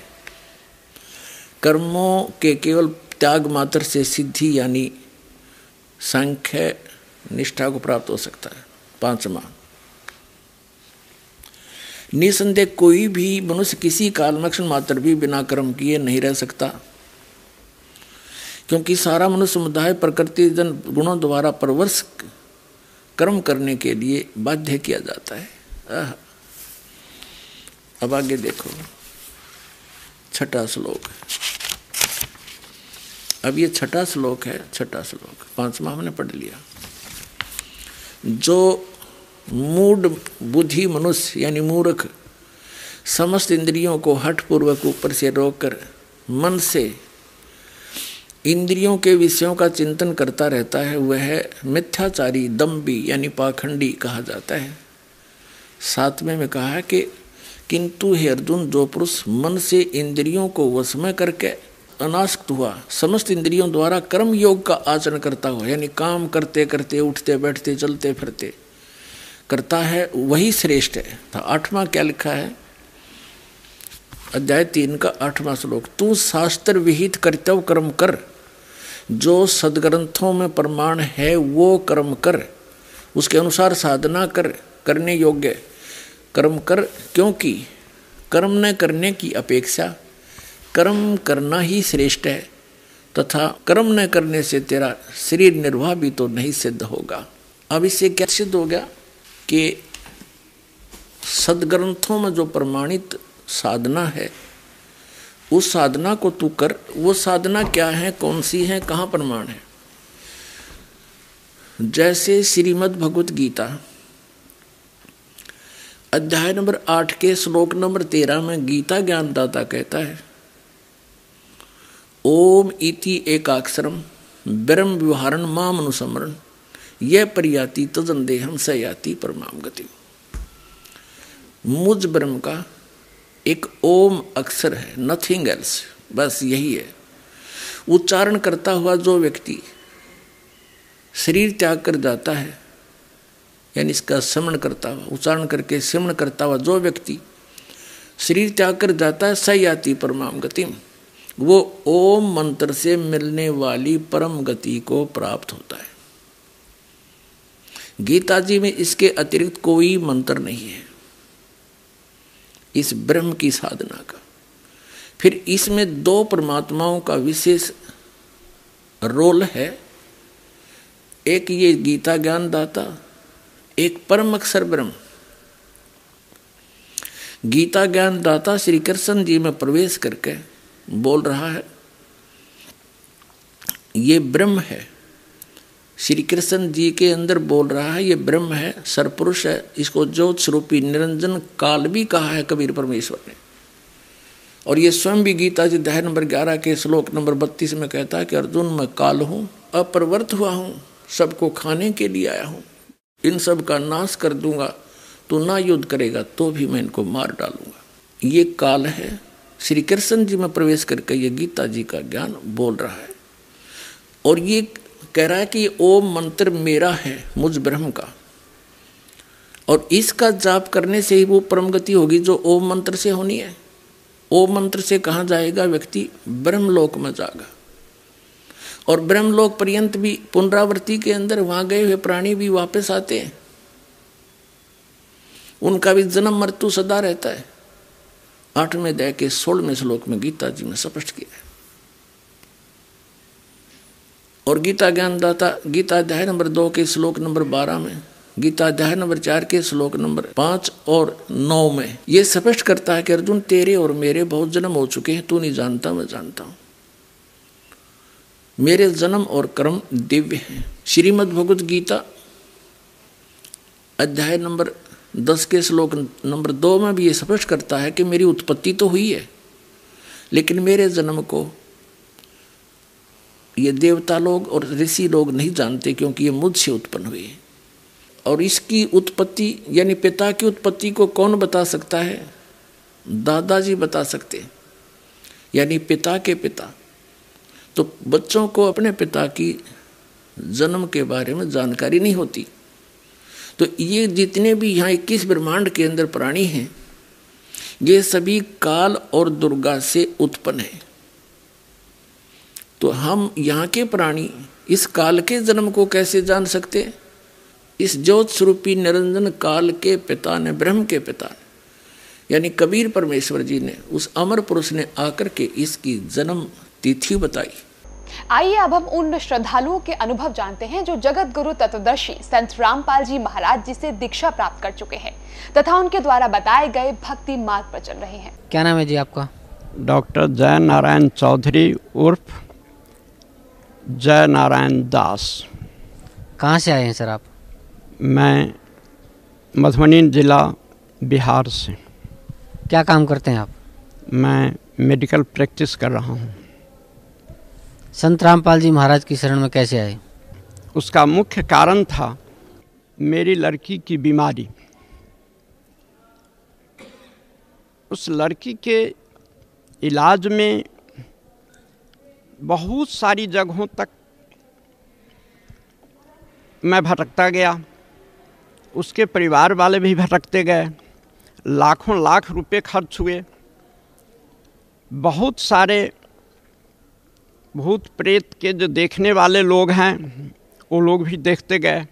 कर्मों के केवल त्याग मात्र से सिद्धि यानी सांख्य निष्ठा को प्राप्त हो सकता है। 5वां, निसंदेह कोई भी मनुष्य किसी काल में क्षण मात्र भी बिना कर्म किए नहीं रह सकता, क्योंकि सारा मनुष्य समुदाय प्रकृति जन गुणों द्वारा परवश कर्म करने के लिए बाध्य किया जाता है। अब आगे देखो 6वां श्लोक। अब ये 6वां श्लोक है। 6वां श्लोक 5वां हमने पढ़ लिया। जो मूढ़ बुद्धि मनुष्य यानी मूर्ख समस्त इंद्रियों को हठपूर्वक ऊपर से रोककर मन से इंद्रियों के विषयों का चिंतन करता रहता है, वह मिथ्याचारी दम्भी यानी पाखंडी कहा जाता है। 7वें में कहा है कि किंतु हे अर्जुन, जो पुरुष मन से इंद्रियों को वश में करके अनासक्त हुआ समस्त इंद्रियों द्वारा कर्म योग का आचरण करता हुआ यानी काम करते करते उठते बैठते चलते फिरते करता है, वही श्रेष्ठ है। तो 8वां क्या लिखा है? अध्याय 3 का 8वां श्लोक। तू शास्त्र विहित कर्तव्य कर्म कर, जो सदग्रंथों में प्रमाण है वो कर्म कर, उसके अनुसार साधना कर, करने योग्य कर्म कर, क्योंकि कर्म न करने की अपेक्षा कर्म करना ही श्रेष्ठ है, तथा कर्म न करने से तेरा शरीर निर्वाह भी तो नहीं सिद्ध होगा। अब इससे क्या सिद्ध हो गया कि सदग्रंथों में जो प्रमाणित साधना है उस साधना को तू कर। वो साधना क्या है, कौन सी है, कहाँ प्रमाण है? जैसे श्रीमद् भगवत गीता अध्याय नंबर 8 के श्लोक नंबर 13 में गीता ज्ञानदाता कहता है, ओम इति एकाक्षरम ब्रह्म व्यवहारण माम अनुसमरण यह परियाति तदंदेहम स याति परमाम गति। मुझ ब्रह्म का एक ओम अक्षर है, नथिंग एल्स, बस यही है। उच्चारण करता हुआ जो व्यक्ति शरीर त्याग कर जाता है यानी इसका स्मरण करता हुआ, उच्चारण करके स्मरण करता हुआ जो व्यक्ति शरीर त्याग कर जाता है, स याति परमाम गति, वो ओम मंत्र से मिलने वाली परम गति को प्राप्त होता है। गीता जी में इसके अतिरिक्त कोई मंत्र नहीं है इस ब्रह्म की साधना का। फिर इसमें 2 परमात्माओं का विशेष रोल है, एक ये गीता ज्ञानदाता, एक परम अक्षर ब्रह्म। गीता ज्ञानदाता श्री कृष्ण जी में प्रवेश करके बोल रहा है, ये ब्रह्म है। श्री कृष्ण जी के अंदर बोल रहा है, ये ब्रह्म है, सरपुरुष है। इसको ज्योत स्वरूपी निरंजन काल भी कहा है कबीर परमेश्वर ने। और ये स्वयं भी गीता जी अध्याय नंबर 11 के श्लोक नंबर 32 में कहता है कि अर्जुन, मैं काल हूँ, अपरिवर्त हुआ हूँ, सबको खाने के लिए आया हूँ, इन सब का नाश कर दूंगा। तू ना युद्ध करेगा तो भी मैं इनको मार डालूंगा। ये काल है। श्री कृष्ण जी में प्रवेश करके ये गीता जी का ज्ञान बोल रहा है और ये कह रहा है कि ओम मंत्र मेरा है, मुझ ब्रह्म का, और इसका जाप करने से ही वो परम गति होगी जो ओम मंत्र से होनी है। ओम मंत्र से कहाँ जाएगा व्यक्ति? ब्रह्मलोक में जाएगा। और ब्रह्मलोक पर्यंत भी पुनरावृत्ति के अंदर वहां गए हुए प्राणी भी वापस आते हैं, उनका भी जन्म मृत्यु सदा रहता है। 8वें अध्याय के 16वें श्लोक में गीता जी ने स्पष्ट किया है। और गीता ज्ञानदाता गीता अध्याय नंबर 2 के श्लोक नंबर 12 में, गीता अध्याय नंबर 4 के श्लोक नंबर 5 और 9 में ये स्पष्ट करता है कि अर्जुन, तेरे और मेरे बहुत जन्म हो चुके हैं, तू नहीं जानता, मैं जानता हूं। मेरे जन्म और कर्म दिव्य हैं। श्रीमद् भगवत गीता अध्याय नंबर 10 के श्लोक नंबर 2 में भी ये स्पष्ट करता है कि मेरी उत्पत्ति तो हुई है, लेकिन मेरे जन्म को ये देवता लोग और ऋषि लोग नहीं जानते, क्योंकि ये मुझसे उत्पन्न हुए। और इसकी उत्पत्ति यानी पिता की उत्पत्ति को कौन बता सकता है? दादाजी बता सकते, यानी पिता के पिता। तो बच्चों को अपने पिता की जन्म के बारे में जानकारी नहीं होती। तो ये जितने भी यहाँ 21 ब्रह्मांड के अंदर प्राणी हैं, ये सभी काल और दुर्गा से उत्पन्न हैं। तो हम यहाँ के प्राणी इस काल के जन्म को कैसे जान सकते? इस ज्योत स्वरूपी निरंजन काल के पिता ने, ब्रह्म के पिता ने, यानी कबीर परमेश्वर जी ने, उस अमर पुरुष ने आकर के इसकी जन्म तिथि बताई।
आइए अब हम उन श्रद्धालुओं के अनुभव जानते हैं जो जगत गुरु तत्वदर्शी संत रामपाल जी महाराज जी से दीक्षा प्राप्त कर चुके हैं तथा उनके द्वारा बताए गए भक्ति मार्ग पर चल रहे हैं।
क्या नाम है जी आपका?
डॉक्टर जय नारायण चौधरी उर्फ जय नारायण दास।
कहाँ से आए हैं सर आप?
मैं मधुबनी जिला बिहार से।
क्या काम करते हैं आप?
मैं मेडिकल प्रैक्टिस कर रहा हूँ।
संत रामपाल जी महाराज की शरण में कैसे आए?
उसका मुख्य कारण था मेरी लड़की की बीमारी। उस लड़की के इलाज में बहुत सारी जगहों तक मैं भटकता गया, उसके परिवार वाले भी भटकते गए, लाखों लाख रुपए खर्च हुए, बहुत सारे भूत प्रेत के जो देखने वाले लोग हैं वो लोग भी देखते गए।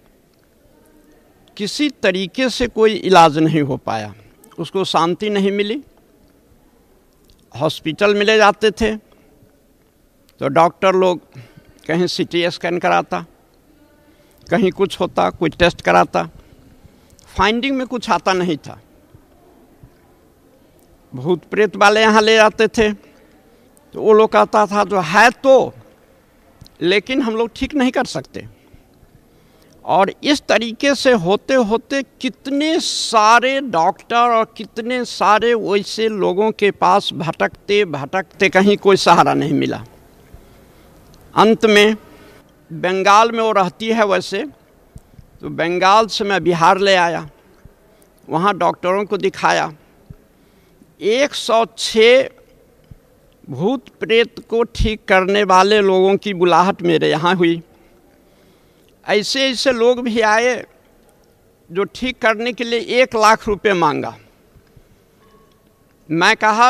किसी तरीके से कोई इलाज नहीं हो पाया, उसको शांति नहीं मिली। हॉस्पिटल में ले जाते थे तो डॉक्टर लोग कहीं सीटी स्कैन कराता, कहीं कुछ होता, कोई टेस्ट कराता, फाइंडिंग में कुछ आता नहीं था। भूत प्रेत वाले यहाँ ले जाते थे तो वो लोग कहता था जो है तो, लेकिन हम लोग ठीक नहीं कर सकते। और इस तरीके से होते होते कितने सारे डॉक्टर और कितने सारे वैसे लोगों के पास भटकते भटकते कहीं कोई सहारा नहीं मिला। अंत में बंगाल में वो रहती है वैसे, तो बंगाल से मैं बिहार ले आया, वहाँ डॉक्टरों को दिखाया। 106 भूत प्रेत को ठीक करने वाले लोगों की बुलाहट मेरे यहाँ हुई। ऐसे ऐसे लोग भी आए जो ठीक करने के लिए 1 लाख रुपए मांगा। मैं कहा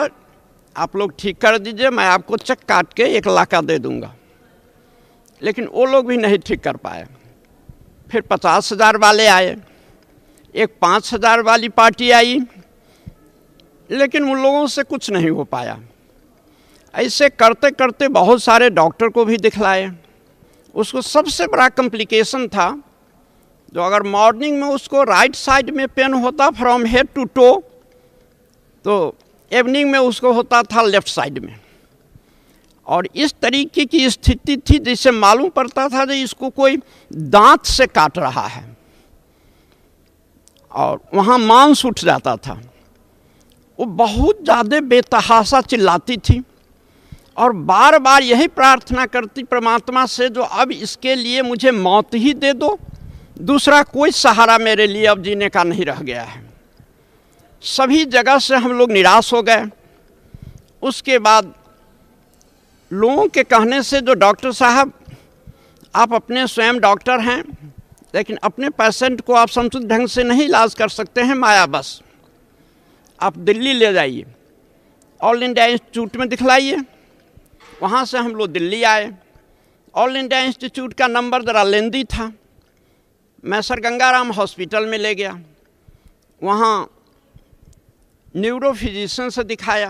आप लोग ठीक कर दीजिए, मैं आपको चेक काट के 1 लाख का दे दूंगा, लेकिन वो लोग भी नहीं ठीक कर पाए। फिर 50,000 वाले आए, एक 5,000 वाली पार्टी आई, लेकिन उन लोगों से कुछ नहीं हो पाया। ऐसे करते करते बहुत सारे डॉक्टर को भी दिखलाए। उसको सबसे बड़ा कॉम्प्लिकेशन था जो अगर मॉर्निंग में उसको राइट साइड में पेन होता फ्रॉम हेड टू टो, तो इवनिंग में उसको होता था लेफ्ट साइड में। और इस तरीके की स्थिति थी जिससे मालूम पड़ता था कि इसको कोई दांत से काट रहा है, और वहाँ मांस उठ जाता था। वो बहुत ज़्यादा बेतहाशा चिल्लाती थी और बार बार यही प्रार्थना करती परमात्मा से जो अब इसके लिए मुझे मौत ही दे दो, दूसरा कोई सहारा मेरे लिए अब जीने का नहीं रह गया है। सभी जगह से हम लोग निराश हो गए। उसके बाद लोगों के कहने से जो डॉक्टर साहब आप अपने स्वयं डॉक्टर हैं, लेकिन अपने पेशेंट को आप समुचित ढंग से नहीं इलाज कर सकते हैं, माया बस आप दिल्ली ले जाइए, ऑल इंडिया इंस्टीट्यूट में दिखलाइए। वहाँ से हम लोग दिल्ली आए। ऑल इंडिया इंस्टीट्यूट का नंबर ज़रा लेंदी था। मैं सर गंगाराम हॉस्पिटल में ले गया, वहाँ न्यूरो फिजिशियन से दिखाया।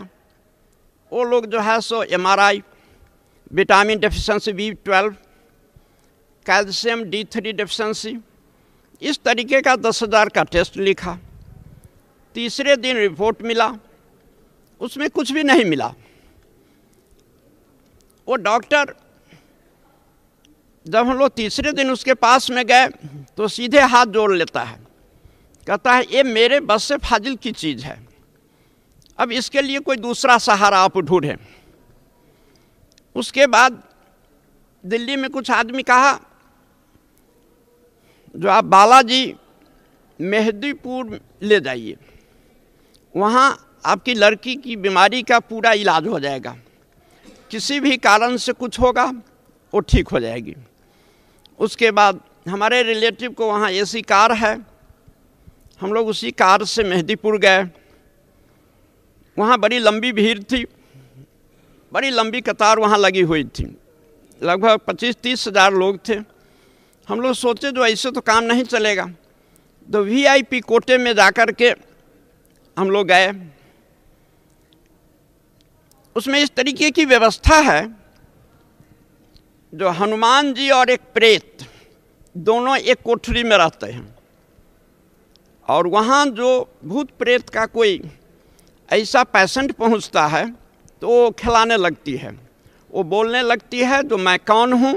वो लोग जो है सो MRI, vitamin deficiency B12, calcium D3 deficiency, इस तरीके का 10,000 का टेस्ट लिखा। तीसरे दिन रिपोर्ट मिला, उसमें कुछ भी नहीं मिला। वो डॉक्टर जब हम लोग तीसरे दिन उसके पास में गए तो सीधे हाथ जोड़ लेता है, कहता है ये मेरे बस से फाजिल की चीज़ है, अब इसके लिए कोई दूसरा सहारा आप ढूंढें। उसके बाद दिल्ली में कुछ आदमी कहा जो आप बालाजी मेहदीपुर ले जाइए, वहाँ आपकी लड़की की बीमारी का पूरा इलाज हो जाएगा, किसी भी कारण से कुछ होगा वो ठीक हो जाएगी। उसके बाद हमारे रिलेटिव को वहाँ एसी कार है, हम लोग उसी कार से मेहदीपुर गए। वहाँ बड़ी लंबी भीड़ थी, बड़ी लंबी कतार वहाँ लगी हुई थी, लगभग 25-30 हज़ार लोग थे। हम लोग सोचे जो ऐसे तो काम नहीं चलेगा, तो VIP कोटे में जाकर के हम लोग गए। उसमें इस तरीके की व्यवस्था है, जो हनुमान जी और एक प्रेत दोनों एक कोठरी में रहते हैं, और वहाँ जो भूत प्रेत का कोई ऐसा पेशेंट पहुँचता है तो वो खिलाने लगती है, वो बोलने लगती है जो मैं कौन हूँ,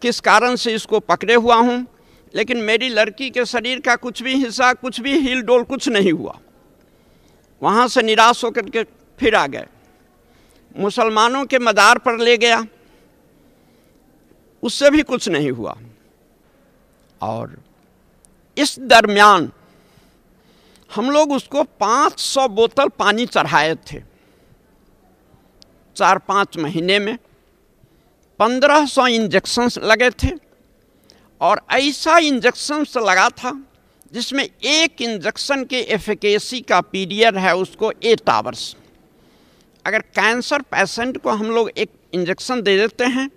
किस कारण से इसको पकड़े हुआ हूँ, लेकिन मेरी लड़की के शरीर का कुछ भी हिस्सा, कुछ भी हिल डोल कुछ नहीं हुआ। वहाँ से निराश होकर के फिर आ गए। मुसलमानों के मदार पर ले गया, उससे भी कुछ नहीं हुआ। और इस दरमियान हम लोग उसको 500 बोतल पानी चढ़ाए थे 4-5 महीने में, 1500 इंजेक्शन्स लगे थे, और ऐसा इंजेक्शन्स लगा था जिसमें एक इंजेक्शन के एफिकेसी का पीरियड है उसको 8 आवर्स। अगर कैंसर पेशेंट को हम लोग एक इंजेक्शन दे देते हैं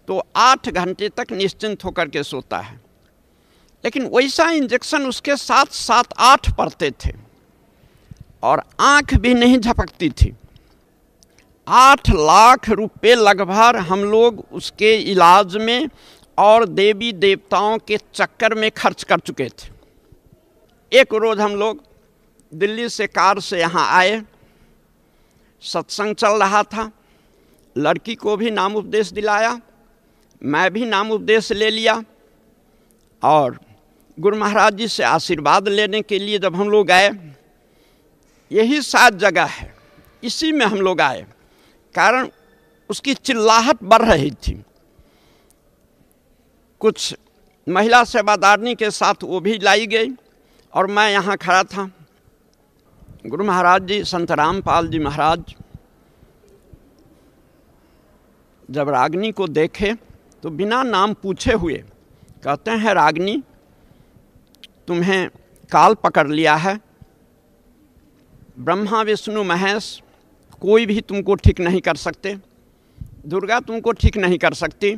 तो 8 घंटे तक निश्चिंत होकर के सोता है, लेकिन वैसा इंजेक्शन उसके साथ 7-8 पड़ते थे और आंख भी नहीं झपकती थी। 8 लाख रुपए लगभग हम लोग उसके इलाज में और देवी देवताओं के चक्कर में खर्च कर चुके थे। एक रोज़ हम लोग दिल्ली से कार से यहाँ आए, सत्संग चल रहा था, लड़की को भी नाम उपदेश दिलाया, मैं भी नाम उपदेश ले लिया, और गुरु महाराज जी से आशीर्वाद लेने के लिए जब हम लोग आए, यही 7 जगह है, इसी में हम लोग आए, कारण उसकी चिल्लाहट बढ़ रही थी। कुछ महिला सेवादारनी के साथ वो भी लाई गई और मैं यहाँ खड़ा था। गुरु महाराज जी, संत रामपाल जी महाराज जब रागिनी को देखे तो बिना नाम पूछे हुए कहते हैं, रागिनी तुम्हें काल पकड़ लिया है, ब्रह्मा विष्णु महेश कोई भी तुमको ठीक नहीं कर सकते, दुर्गा तुमको ठीक नहीं कर सकती,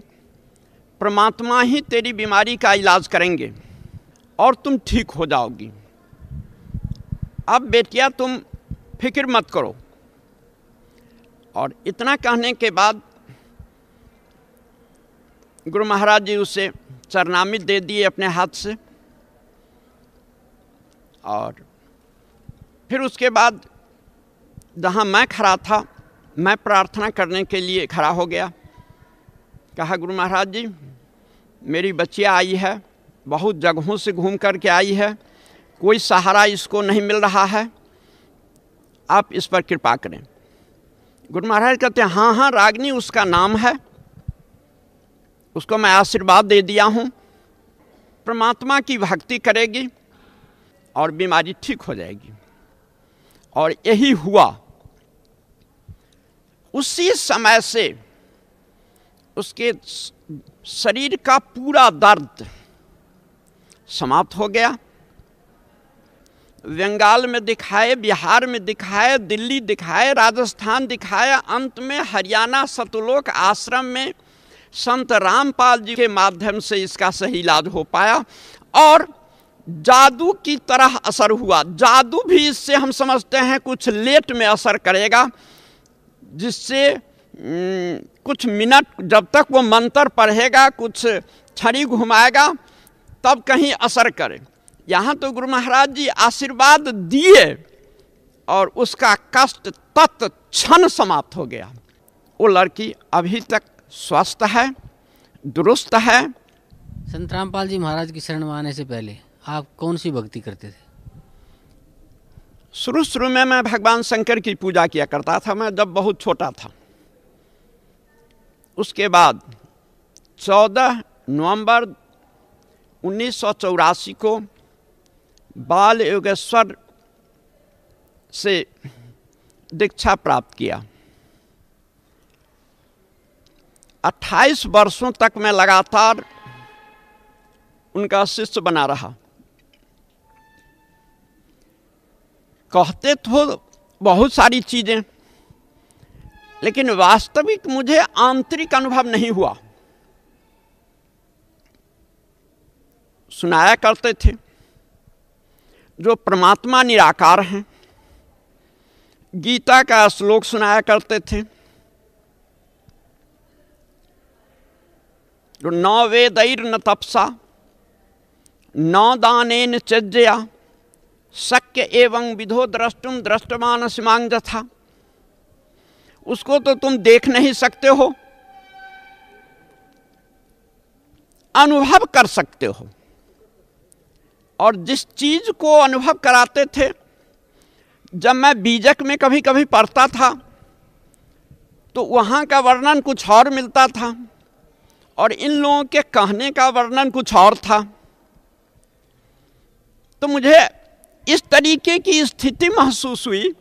परमात्मा ही तेरी बीमारी का इलाज करेंगे और तुम ठीक हो जाओगी। अब बेटिया तुम फिक्र मत करो। और इतना कहने के बाद गुरु महाराज जी उसे चरणामृत दे दिए अपने हाथ से, और फिर उसके बाद जहाँ मैं खड़ा था, मैं प्रार्थना करने के लिए खड़ा हो गया। कहा, गुरु महाराज जी मेरी बच्चियाँ आई है, बहुत जगहों से घूम कर के आई है, कोई सहारा इसको नहीं मिल रहा है, आप इस पर कृपा करें। गुरु महाराज कहते हैं, हाँ हाँ रागिनी उसका नाम है, उसको मैं आशीर्वाद दे दिया हूँ, परमात्मा की भक्ति करेगी और बीमारी ठीक हो जाएगी। और यही हुआ। उसी समय से उसके शरीर का पूरा दर्द समाप्त हो गया। बंगाल में दिखाए, बिहार में दिखाए, दिल्ली दिखाए, राजस्थान दिखाया, अंत में हरियाणा सतलोक आश्रम में संत रामपाल जी के माध्यम से इसका सही इलाज हो पाया और जादू की तरह असर हुआ। जादू भी इससे हम समझते हैं कुछ लेट में असर करेगा, जिससे कुछ मिनट जब तक वो मंत्र पढ़ेगा, कुछ छड़ी घुमाएगा, तब कहीं असर करे। यहाँ तो गुरु महाराज जी आशीर्वाद दिए और उसका कष्ट तत्क्षण समाप्त हो गया। वो लड़की अभी तक स्वस्थ है, दुरुस्त है।
संत रामपाल जी महाराज की शरण में आने से पहले आप कौन सी भक्ति करते थे?
शुरू में मैं भगवान शंकर की पूजा किया करता था, मैं जब बहुत छोटा था। उसके बाद 14 नवंबर 1984 को बाल योगेश्वर से दीक्षा प्राप्त किया। 28 वर्षों तक मैं लगातार उनका शिष्य बना रहा। कहते तो बहुत सारी चीजें, लेकिन वास्तविक मुझे आंतरिक अनुभव नहीं हुआ। सुनाया करते थे जो परमात्मा निराकार हैं, गीता का श्लोक सुनाया करते थे, जो न वेदैर न तपसा न दानेन चज्जया शक्य एवं विधो द्रष्टुम दृष्टमान सिमांग जथा। उसको तो तुम देख नहीं सकते हो, अनुभव कर सकते हो। और जिस चीज को अनुभव कराते थे, जब मैं बीजक में कभी कभी पढ़ता था तो वहाँ का वर्णन कुछ और मिलता था और इन लोगों के कहने का वर्णन कुछ और था। तो मुझे इस तरीके की स्थिति महसूस हुई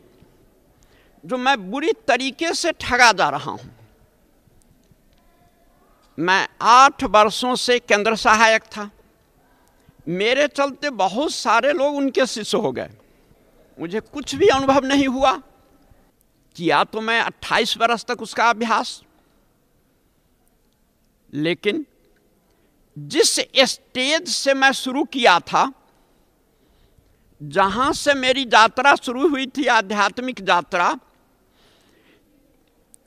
जो मैं बुरी तरीके से ठगा जा रहा हूँ। मैं 8 वर्षों से केंद्र सहायक था। मेरे चलते बहुत सारे लोग उनके शिष्य हो गए। मुझे कुछ भी अनुभव नहीं हुआ। किया तो मैं 28 वर्ष तक उसका अभ्यास, लेकिन जिस स्टेज से मैं शुरू किया था, जहां से मेरी यात्रा शुरू हुई थी, आध्यात्मिक यात्रा,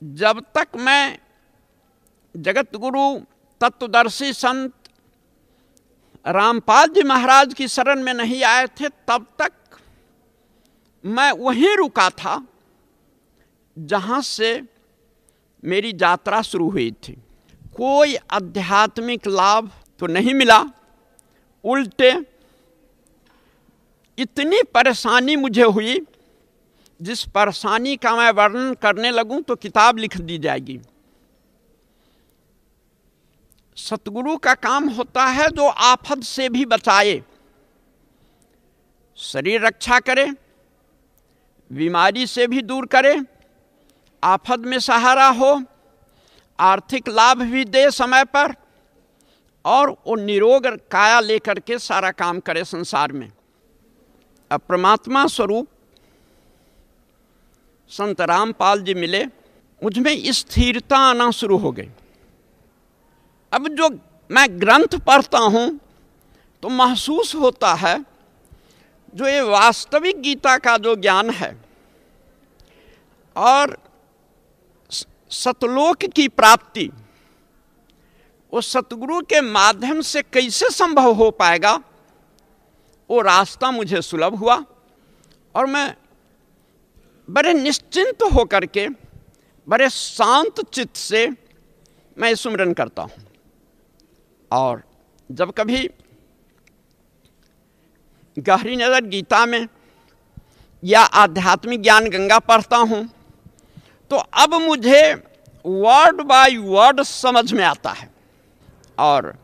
जब तक मैं जगत गुरु तत्वदर्शी संत रामपाल जी महाराज की शरण में नहीं आए थे, तब तक मैं वहीं रुका था जहां से मेरी यात्रा शुरू हुई थी। कोई आध्यात्मिक लाभ तो नहीं मिला, उल्टे इतनी परेशानी मुझे हुई, जिस परेशानी का मैं वर्णन करने लगूं तो किताब लिख दी जाएगी। सतगुरु का काम होता है जो आफत से भी बचाए, शरीर रक्षा करे, बीमारी से भी दूर करे, आफत में सहारा हो, आर्थिक लाभ भी दे समय पर, और वो निरोग काया लेकर के सारा काम करे संसार में। अब परमात्मा स्वरूप संत रामपाल जी मिले, मुझ में स्थिरता आना शुरू हो गई। अब जो मैं ग्रंथ पढ़ता हूँ तो महसूस होता है जो ये वास्तविक गीता का जो ज्ञान है और सतलोक की प्राप्ति, वो सतगुरु के माध्यम से कैसे संभव हो पाएगा, वो रास्ता मुझे सुलभ हुआ। और मैं बड़े निश्चिंत होकर के, बड़े शांत चित्त से मैं सुमिरन करता हूँ। और जब कभी गहरी नजर गीता में या आध्यात्मिक ज्ञान गंगा पढ़ता हूँ तो अब मुझे वर्ड बाय वर्ड समझ में आता है, और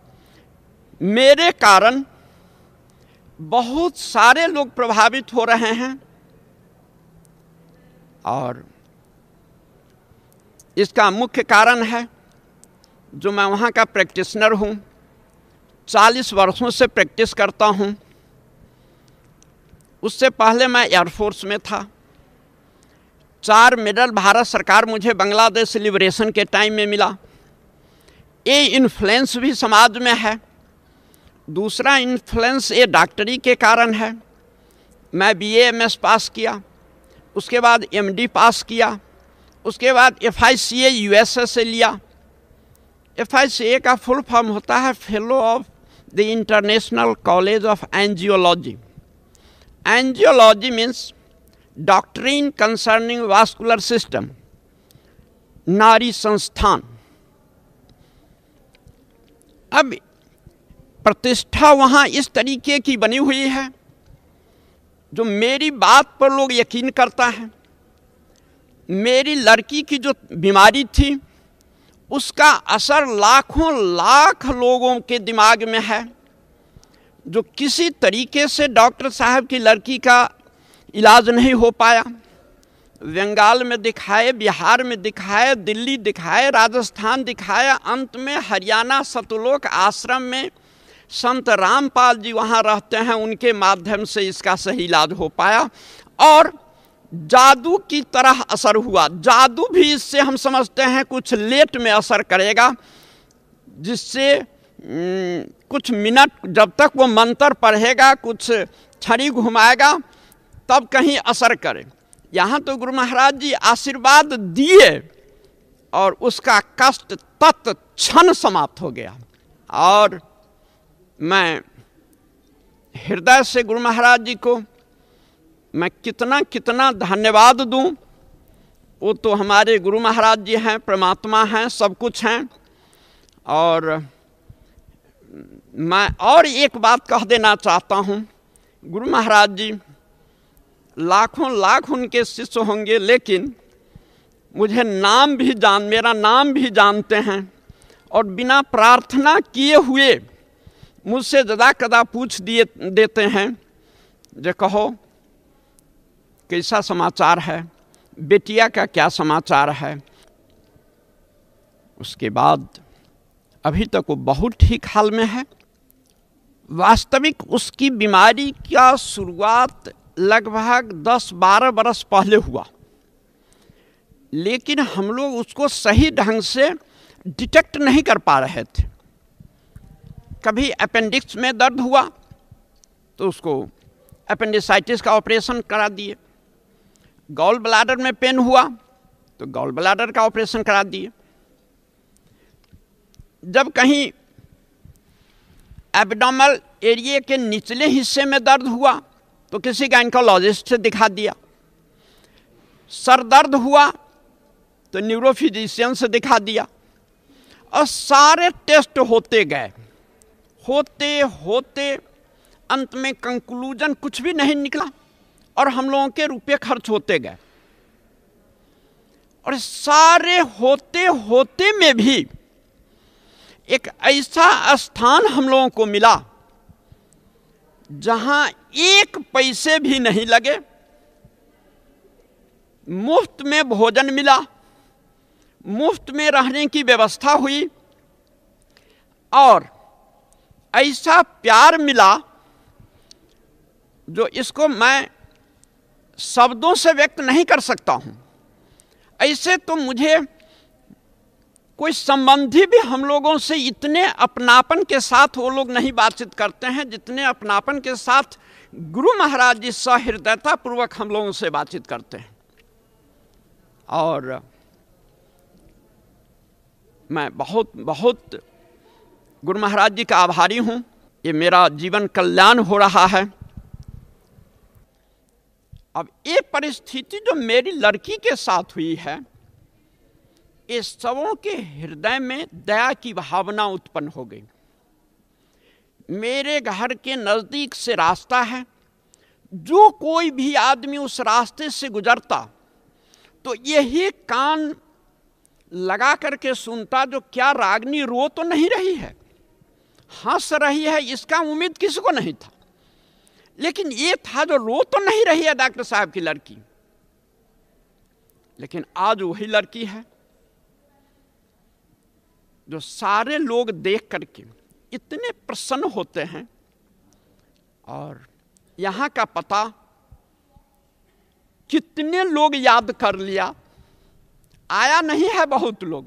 मेरे कारण बहुत सारे लोग प्रभावित हो रहे हैं। और इसका मुख्य कारण है जो मैं वहाँ का प्रैक्टिशनर हूँ, 40 वर्षों से प्रैक्टिस करता हूँ। उससे पहले मैं एयरफोर्स में था। 4 मेडल भारत सरकार मुझे बांग्लादेश लिबरेशन के टाइम में मिला। ये इन्फ्लुएंस भी समाज में है। दूसरा इन्फ्लुएंस ये डॉक्टरी के कारण है। मैं BA MS पास किया, उसके बाद MD पास किया, उसके बाद FICA USA से लिया। FICA का फुल फॉर्म होता है fellow of the international college of angiology. Angiology means doctrine concerning vascular system, नारी संस्थान। अब प्रतिष्ठा वहाँ इस तरीके की बनी हुई है जो मेरी बात पर लोग यकीन करता है। मेरी लड़की की जो बीमारी थी उसका असर लाखों लाख लोगों के दिमाग में है। जो किसी तरीके से डॉक्टर साहब की लड़की का इलाज नहीं हो पाया, बंगाल में दिखाए, बिहार में दिखाए, दिल्ली दिखाए, राजस्थान दिखाया, अंत में हरियाणा सतलोक आश्रम में संत रामपाल जी वहाँ रहते हैं, उनके माध्यम से इसका सही इलाज हो पाया और जादू की तरह असर हुआ। जादू भी इससे हम समझते हैं कुछ लेट में असर करेगा, जिससे कुछ मिनट जब तक वो मंत्र पढ़ेगा, कुछ छड़ी घुमाएगा, तब कहीं असर करे। यहाँ तो गुरु महाराज जी आशीर्वाद दिए और उसका कष्ट तत्क्षण समाप्त हो गया। और मैं हृदय से गुरु महाराज जी को मैं कितना कितना धन्यवाद दूं। वो तो हमारे गुरु महाराज जी हैं, परमात्मा हैं, सब कुछ हैं। और मैं और एक बात कह देना चाहता हूं, गुरु महाराज जी लाखों लाख उनके शिष्य होंगे, लेकिन मुझे मेरा नाम भी जानते हैं और बिना प्रार्थना किए हुए मुझसे ज़्यादा कदा पूछ देते हैं, जो कहो कैसा समाचार है, बेटिया का क्या समाचार है। उसके बाद अभी तक वो बहुत ठीक हाल में है। वास्तविक उसकी बीमारी का शुरुआत लगभग 10-12 बरस पहले हुआ, लेकिन हम लोग उसको सही ढंग से डिटेक्ट नहीं कर पा रहे थे। कभी अपेंडिक्स में दर्द हुआ तो उसको अपेंडिसाइटिस का ऑपरेशन करा दिए, गॉल ब्लैडर में पेन हुआ तो गॉल ब्लैडर का ऑपरेशन करा दिए, जब कहीं एब्डोमिनल एरिया के निचले हिस्से में दर्द हुआ तो किसी गायनेकोलॉजिस्ट से दिखा दिया, सर दर्द हुआ तो न्यूरोफिजिशियन से दिखा दिया। और सारे टेस्ट होते गए, होते होते अंत में कंक्लूजन कुछ भी नहीं निकला और हम लोगों के रुपए खर्च होते गए। और सारे होते होते में भी एक ऐसा स्थान हम लोगों को मिला जहां एक पैसे भी नहीं लगे, मुफ्त में भोजन मिला, मुफ्त में रहने की व्यवस्था हुई और ऐसा प्यार मिला जो इसको मैं शब्दों से व्यक्त नहीं कर सकता हूं। ऐसे तो मुझे कोई संबंधी भी हम लोगों से इतने अपनापन के साथ वो लोग नहीं बातचीत करते हैं जितने अपनापन के साथ गुरु महाराज जी सहृदयता पूर्वक हम लोगों से बातचीत करते हैं। और मैं बहुत बहुत गुरु महाराज जी का आभारी हूं। ये मेरा जीवन कल्याण हो रहा है। अब ये परिस्थिति जो मेरी लड़की के साथ हुई है, ये सबों के हृदय में दया की भावना उत्पन्न हो गई। मेरे घर के नज़दीक से रास्ता है, जो कोई भी आदमी उस रास्ते से गुजरता तो यही कान लगा करके सुनता, जो क्या रागनी रो तो नहीं रही है, हंस रही है, इसका उम्मीद किसी को नहीं था। लेकिन ये था जो रो तो नहीं रही है डॉक्टर साहब की लड़की, लेकिन आज वही लड़की है जो सारे लोग देख करके इतने प्रसन्न होते हैं। और यहाँ का पता कितने लोग याद कर लिया, आया नहीं है बहुत लोग,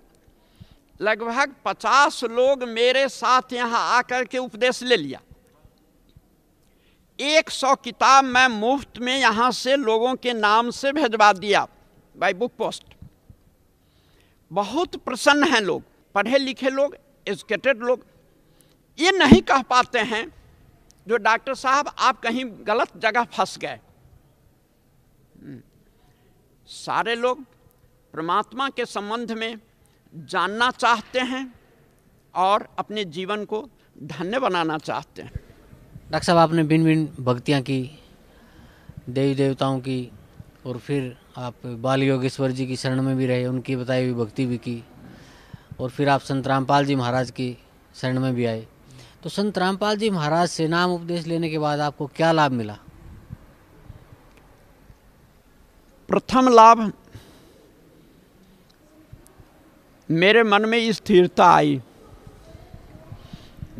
लगभग 50 लोग मेरे साथ यहाँ आकर के उपदेश ले लिया। 100 किताब मैं मुफ्त में यहाँ से लोगों के नाम से भेजवा दिया बाय बुक पोस्ट। बहुत प्रसन्न हैं लोग, पढ़े लिखे लोग, एजुकेटेड लोग। ये नहीं कह पाते हैं जो डॉक्टर साहब आप कहीं गलत जगह फंस गए। सारे लोग परमात्मा के संबंध में जानना चाहते हैं और अपने जीवन को धन्य बनाना चाहते हैं।
डॉक्टर साहब, आपने भिन्न भिन्न भक्तियाँ की, देवी देवताओं की, और फिर आप बाल योगेश्वर जी की शरण में भी रहे, उनकी बताई हुई भक्ति भी की, और फिर आप संत रामपाल जी महाराज की शरण में भी आए। तो संत रामपाल जी महाराज से नाम उपदेश लेने के बाद आपको क्या लाभ मिला?
प्रथम लाभ, मेरे मन में स्थिरता आई।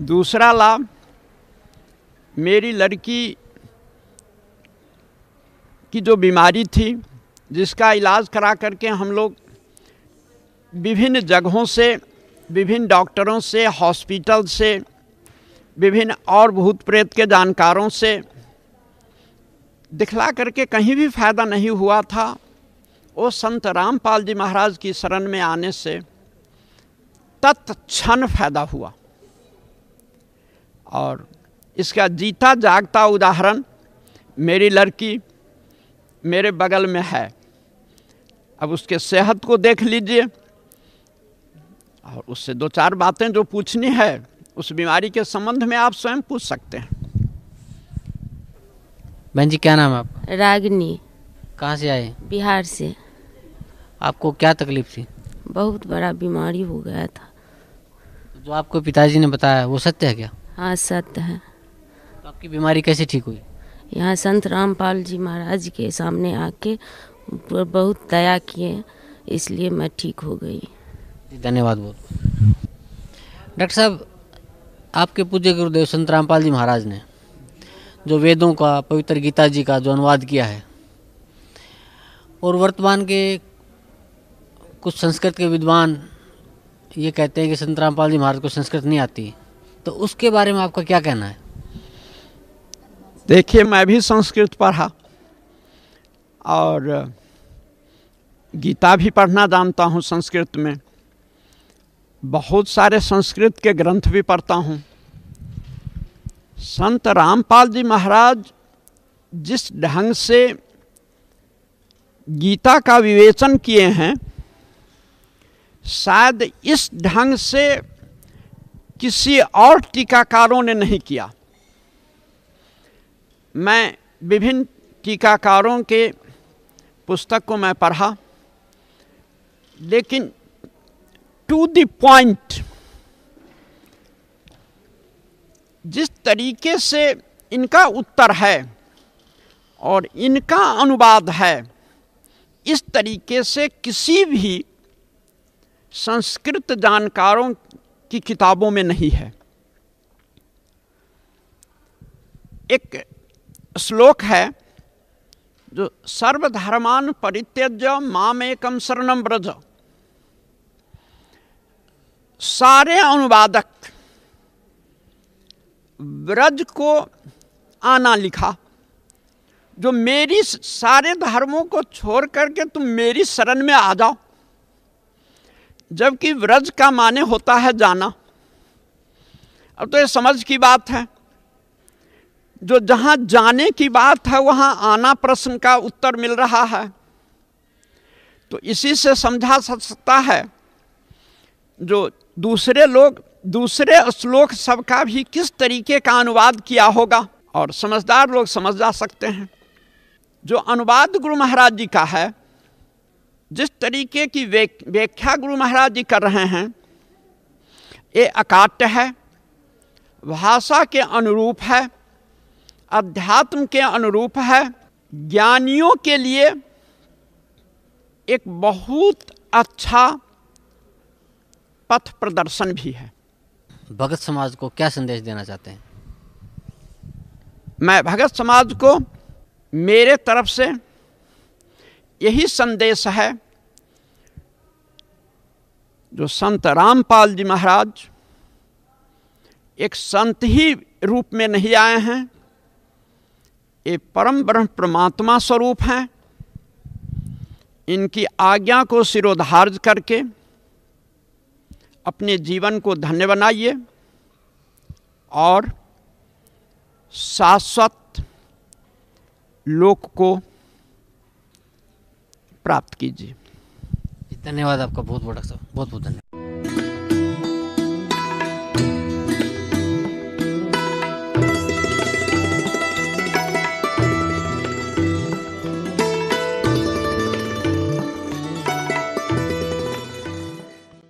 दूसरा लाभ, मेरी लड़की की जो बीमारी थी, जिसका इलाज करा करके हम लोग विभिन्न जगहों से, विभिन्न डॉक्टरों से, हॉस्पिटल से, विभिन्न और भूत प्रेत के जानकारों से दिखला करके कहीं भी फायदा नहीं हुआ था। वो संत रामपाल जी महाराज की शरण में आने से तत्क्षण फायदा हुआ। और इसका जीता जागता उदाहरण मेरी लड़की मेरे बगल में है। अब उसके सेहत को देख लीजिए और उससे दो चार बातें जो पूछनी है उस बीमारी के संबंध में आप स्वयं पूछ सकते हैं।
बहन जी, क्या नाम है आपका?
रागिनी।
कहाँ से आए?
बिहार से।
आपको क्या तकलीफ थी?
बहुत बड़ा बीमारी हो गया था।
जो आपको पिताजी ने बताया वो सत्य है क्या?
हाँ, सत्य है।
तो आपकी बीमारी कैसे ठीक हुई?
यहाँ संत रामपाल जी महाराज के सामने आके बहुत दया किए, इसलिए मैं ठीक हो गई।
धन्यवाद बहुत। डॉक्टर साहब, आपके पूज्य गुरुदेव संत रामपाल जी महाराज ने जो वेदों का, पवित्र गीता जी का जो अनुवाद किया है, और वर्तमान के कुछ संस्कृत के विद्वान ये कहते हैं कि संत रामपाल जी महाराज को संस्कृत नहीं आती, तो उसके बारे में आपका क्या कहना है?
देखिए, मैं भी संस्कृत पढ़ा और गीता भी पढ़ना जानता हूँ संस्कृत में। बहुत सारे संस्कृत के ग्रंथ भी पढ़ता हूँ। संत रामपाल जी महाराज जिस ढंग से गीता का विवेचन किए हैं, शायद इस ढंग से किसी और टीकाकारों ने नहीं किया। मैं विभिन्न टीकाकारों के पुस्तक को मैं पढ़ा, लेकिन टू द पॉइंट जिस तरीके से इनका उत्तर है और इनका अनुवाद है, इस तरीके से किसी भी संस्कृत जानकारों की किताबों में नहीं है। एक श्लोक है जो सर्वधर्मान परित्यज्य मामेकं शरणं व्रज। सारे अनुवादक व्रज को आना लिखा, जो मेरी सारे धर्मों को छोड़ करके तुम मेरी शरण में आ जाओ, जबकि व्रज का माने होता है जाना। अब तो ये समझ की बात है, जो जहाँ जाने की बात है वहाँ आना प्रश्न का उत्तर मिल रहा है। तो इसी से समझा सकता है जो दूसरे लोग दूसरे श्लोक सबका भी किस तरीके का अनुवाद किया होगा, और समझदार लोग समझ जा सकते हैं। जो अनुवाद गुरु महाराज जी का है, जिस तरीके की व्याख्या गुरु महाराज जी कर रहे हैं, ये अकाट्य है, भाषा के अनुरूप है, अध्यात्म के अनुरूप है, ज्ञानियों के लिए एक बहुत अच्छा पथ प्रदर्शन भी है।
भगत समाज को क्या संदेश देना चाहते हैं?
मैं भगत समाज को मेरे तरफ से यही संदेश है, जो संत रामपाल जी महाराज एक संत ही रूप में नहीं आए हैं, ये परम ब्रह्म परमात्मा स्वरूप हैं। इनकी आज्ञा को शिरोधार्य करके अपने जीवन को धन्य बनाइए और शाश्वत लोक को प्राप्त कीजिए।
धन्यवाद आपका बहुत बहुत धन्यवाद।